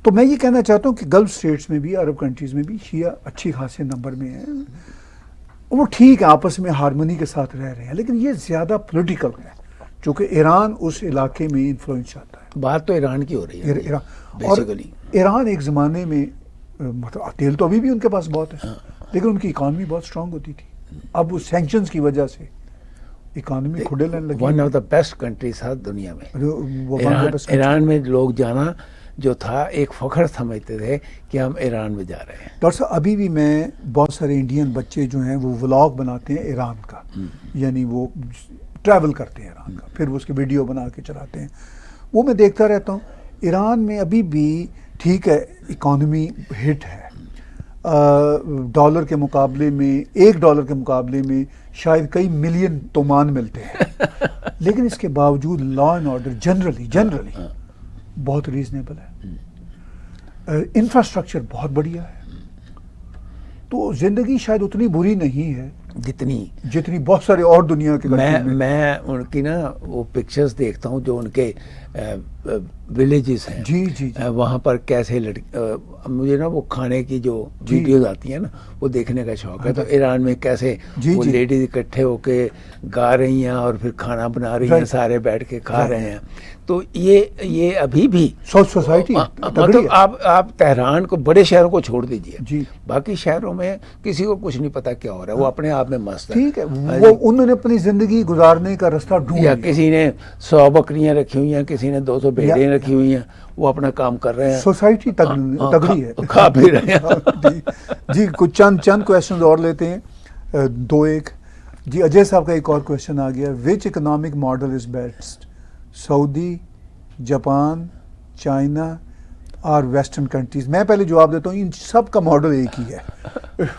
تو میں یہ کہنا چاہتا ہوں کہ گلف اسٹیٹس میں بھی عرب کنٹریز میں بھی شیعہ اچھی خاصے نمبر میں ہیں. وہ ٹھیک ہے آپس میں ہارمونی کے ساتھ رہ رہے ہیں لیکن یہ زیادہ پولیٹیکل ہے چونکہ ایران اس علاقے میں انفلوئنس آتا ہے. بات تو ایران کی ہو رہی ہے اور ایران ایک زمانے میں مطلب تیل تو ابھی بھی ان کے پاس بہت ہے لیکن ان کی اکانومی بہت اسٹرانگ ہوتی تھی. اب وہ سینکشنز کی وجہ سے اکانومی کھڑے لینے لگی. One of the best countries تھا دنیا میں. ایران میں لوگ جانا جو تھا ایک فخر سمجھتے تھے کہ ہم ایران میں جا رہے ہیں. ڈاکٹر صاحب ابھی بھی میں بہت سارے انڈین بچے جو ہیں وہ ولاگ بناتے ہیں ایران کا یعنی وہ ٹریول کرتے ہیں ایران کا پھر وہ اس کے ویڈیو بنا کے چلاتے ہیں. وہ میں دیکھتا رہتا ہوں. ایران میں ابھی بھی ٹھیک ہے اکانومی ہٹ ہے ڈالر کے مقابلے میں $1 کے مقابلے میں شاید کئی ملین تومان ملتے ہیں لیکن اس کے باوجود لا اینڈ آرڈر جنرلی بہت ریزنیبل ہے، انفراسٹرکچر بہت بڑھیا ہے، تو زندگی شاید اتنی بری نہیں ہے جتنی بہت سارے اور دنیا کے میں ان کی نا وہ پکچرز دیکھتا ہوں جو ان کے ولیجز ہیں، جی وہاں پر کیسے مجھے نا وہ کھانے کی جو ویڈیوز آتی ہیں نا وہ دیکھنے کا شوق ہے، تو ایران میں کیسے وہ لیڈیز اکٹھے ہو کے گا رہی ہیں اور پھر کھانا بنا رہی ہیں، سارے بیٹھ کے کھا رہے ہیں، تو یہ ابھی بھی سوسائٹی مطلب آپ تہران کو، بڑے شہروں کو چھوڑ دیجئے، باقی شہروں میں کسی کو کچھ نہیں پتا کیا ہو رہا ہے، وہ اپنے آپ میں مست ہے، ٹھیک ہے، وہ انہوں نے اپنی زندگی گزارنے کا رستہ ڈھونڈ لیا، کسی نے 100 بکریاں رکھی ہوئی ہیں، کسی نے 200 بھیڑیں رکھی ہوئی ہیں، وہ اپنا کام کر رہے ہیں، سوسائٹی تگڑی ہے، کھا پی رہے ہیں۔ جی کچھ چند کویشچنز اور لیتے ہیں، 2-1۔ جی اجے صاحب کا ایک اور کویشچن آ گیا، which economic model is best, سعودی، جاپان، چائنا اور ویسٹرن کنٹریز؟ میں پہلے جواب دیتا ہوں، ان سب کا ماڈل ایک ہی ہے،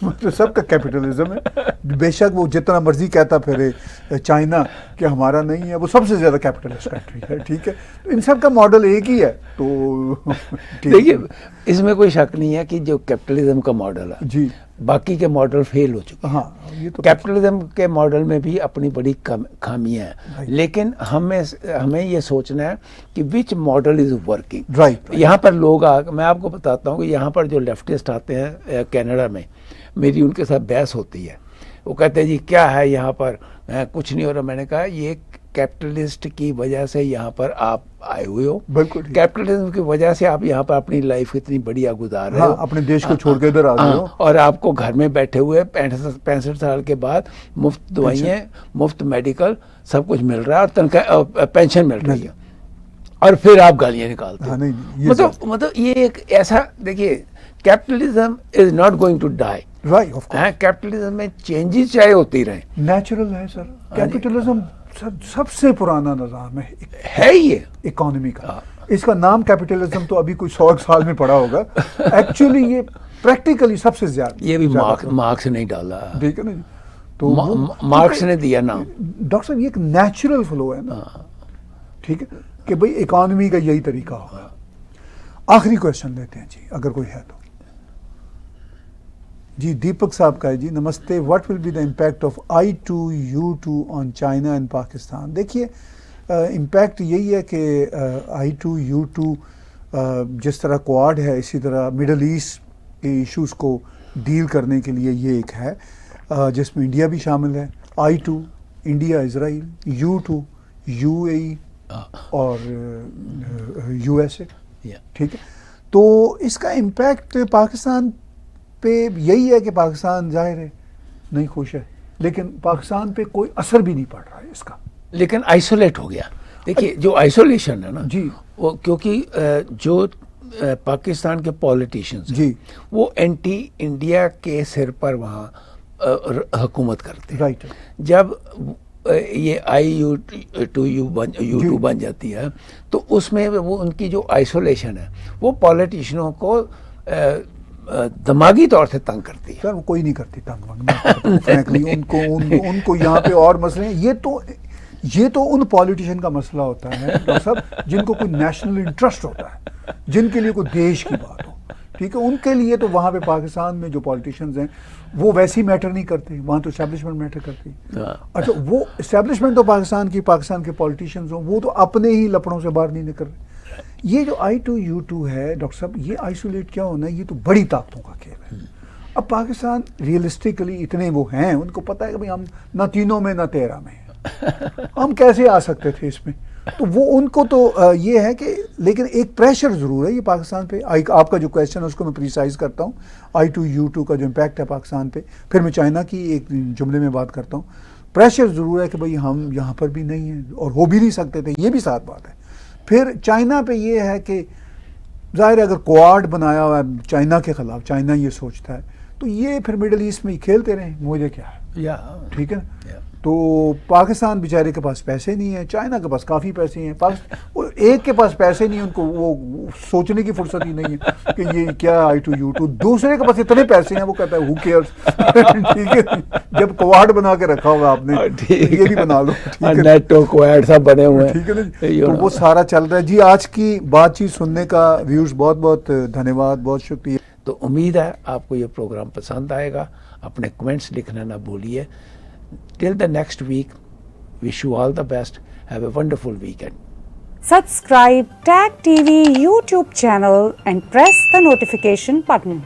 مطلب سب کا کیپٹلزم ہے، بے شک وہ جتنا مرضی کہتا پھرے چائنا کہ ہمارا نہیں ہے، وہ سب سے زیادہ کیپٹلسٹ کنٹری ہے، ٹھیک ہے، تو ان سب کا ماڈل ایک ہی ہے، تو دیکھیے اس میں کوئی شک نہیں ہے کہ جو کیپٹلزم کا ماڈل ہے جی باقی کے ماڈل فیل ہو چکے ہیں، ہاں یہ تو کیپٹلزم کے ماڈل میں بھی اپنی بڑی خامیاں ہیں، لیکن ہمیں یہ سوچنا ہے کہ وچ ماڈل از ورکنگ۔ رائٹ، یہاں پر لوگ میں آپ کو بتاتا ہوں کہ یہاں پر جو لیفٹسٹ آتے ہیں کینیڈا میں، میری ان کے ساتھ بحث ہوتی ہے، وہ کہتے ہیں جی کیا ہے یہاں پر کچھ نہیں ہو رہا، میں نے کہا یہ کیپٹلسٹ کی وجہ سے یہاں پر آپ آئے ہوئے ہو، بالکل کیپٹلزم کی وجہ سے آپ یہاں پر اپنی لائف اتنی بڑھیا گزار رہے ہو، اپنے دیش کو چھوڑ کے ادھر آ گئے ہو، اور آپ کو گھر میں بیٹھے ہوئے 65 سال کے بعد مفت دوائیں، مفت میڈیکل سب کچھ مل رہا ہے، اور تنخواہ پینشن مل رہی ہے، اور پھر آپ گالیاں نکالتے ہیں۔ مطلب یہ ایک ایسا، دیکھیے capitalism is not going to die, capitalism میں چینجز چاہے ہوتی رہیں، نیچرل ہے سر، کیپٹلزم سب سے پرانا نظام ہے یہ اکانومی کا، اس کا نام کیپٹلزم تو ابھی کوئی 100 سال میں پڑا ہوگا، ایکچولی یہ پریکٹیکلی سب سے زیادہ، یہ بھی مارکس نہیں ڈالا، ٹھیک ہے نا جی، تو مارکس نے دیا نام، ڈاکٹر صاحب یہ ایک نیچرل فلو ہے نا، ٹھیک ہے کہ بھئی اکانومی کا یہی طریقہ ہوگا۔ آخری کویشچن لیتے ہیں جی اگر کوئی ہے تو، جی دیپک صاحب کا ہے جی، نمستے، what will be the impact of I2U2 on China and Pakistan? دیکھیے امپیکٹ یہی ہے کہ I2U2 جس طرح کوآڈ ہے، اسی طرح مڈل ایسٹ کے ایشوز کو ڈیل کرنے کے لیے یہ ایک ہے جس میں انڈیا بھی شامل ہے، I2 انڈیا اسرائیل، U2 UAE اور USA، ٹھیک ہے، تو اس کا امپیکٹ پاکستان پہ یہی ہے کہ پاکستان ظاہر ہے نہیں خوش ہے، لیکن پاکستان پہ کوئی اثر بھی نہیں پڑ رہا ہے اس کا، لیکن آئسولیٹ ہو گیا۔ دیکھیے جو آئسولیشن ہے نا جی، وہ کیونکہ جو پاکستان کے پالیٹیشنز جی وہ اینٹی انڈیا کے سر پر وہاں حکومت کرتے ہیں، رائٹ، جب یہ I2U2 بن جاتی ہے تو اس میں وہ ان کی جو آئسولیشن ہے وہ پالیٹیشنوں کو دماغی طور سے تنگ کرتی ہے۔ سر وہ کوئی نہیں کرتی تنگ، فرینکلی ان کو یہاں پہ اور مسئلے ہیں، یہ تو ان پالیٹیشین کا مسئلہ ہوتا ہے ڈاکٹر صاحب جن کو کوئی نیشنل انٹرسٹ ہوتا ہے، جن کے لیے کوئی دیش کی بات ہو، ٹھیک ہے، ان کے لیے تو وہاں پہ پاکستان میں جو پالیٹیشینز ہیں وہ ویسے ہی میٹر نہیں کرتے، وہاں تو اسٹیبلشمنٹ میٹر کرتی ہے۔ اچھا وہ اسٹیبلشمنٹ تو پاکستان کے پالیٹیشینز ہوں، وہ تو اپنے ہی لپڑوں سے باہر نہیں نکل رہے۔ یہ جو I2U2 ہے ڈاکٹر صاحب، یہ آئسولیٹ کیا ہونا ہے، یہ تو بڑی طاقتوں کا کھیل ہے۔ اب پاکستان ریئلسٹکلی اتنے وہ ہیں، ان کو پتہ ہے کہ ہم نہ تینوں میں نہ 13 میں ہیں، ہم کیسے آ سکتے تھے اس میں، تو وہ ان کو تو یہ ہے کہ، لیکن ایک پریشر ضرور ہے یہ پاکستان پہ۔ آپ کا جو کویشچن ہے اس کو میں پریسائز کرتا ہوں، I2U2 کا جو امپیکٹ ہے پاکستان پہ، پھر میں چائنا کی ایک جملے میں بات کرتا ہوں۔ پریشر ضرور ہے کہ بھئی ہم یہاں پر بھی نہیں ہیں اور ہو بھی نہیں سکتے تھے، یہ بھی ساتھ بات ہے۔ پھر چائنا پہ یہ ہے کہ ظاہر ہے اگر کوآڈ بنایا ہوا ہے چائنا کے خلاف، چائنا یہ سوچتا ہے تو یہ پھر مڈل ایسٹ میں ہی کھیلتے رہیں، مجھے کیا ہے، ٹھیک ہے نا، تو پاکستان بیچارے کے پاس پیسے نہیں ہیں, چائنا کے پاس کافی پیسے ہیں, ایک کے پاس پیسے نہیں ہیں, ان کو وہ سوچنے کی فرصت ہی نہیں ہے کہ یہ کیا I2U2. دوسرے کے پاس اتنے پیسے ہیں, وہ کہتا ہے who cares. ٹھیک ہے, جب کوارڈ بنا کے رکھا ہوگا آپ نے, یہ بھی بنا لو. نیٹو کویڈ سب بنے ہوئے ہیں, ٹھیک ہے نا, تو وہ سارا چل رہا ہے. جی آج کی بات چیت سننے کا ویوز بہت بہت دھنیہ واد, بہت شکریہ. تو امید ہے آپ کو یہ پروگرام پسند آئے گا. اپنے کمنٹس لکھنا نہ بھولیے. Till the next week, wish you all the best. Have a wonderful weekend. Subscribe Tag TV YouTube channel and press the notification button.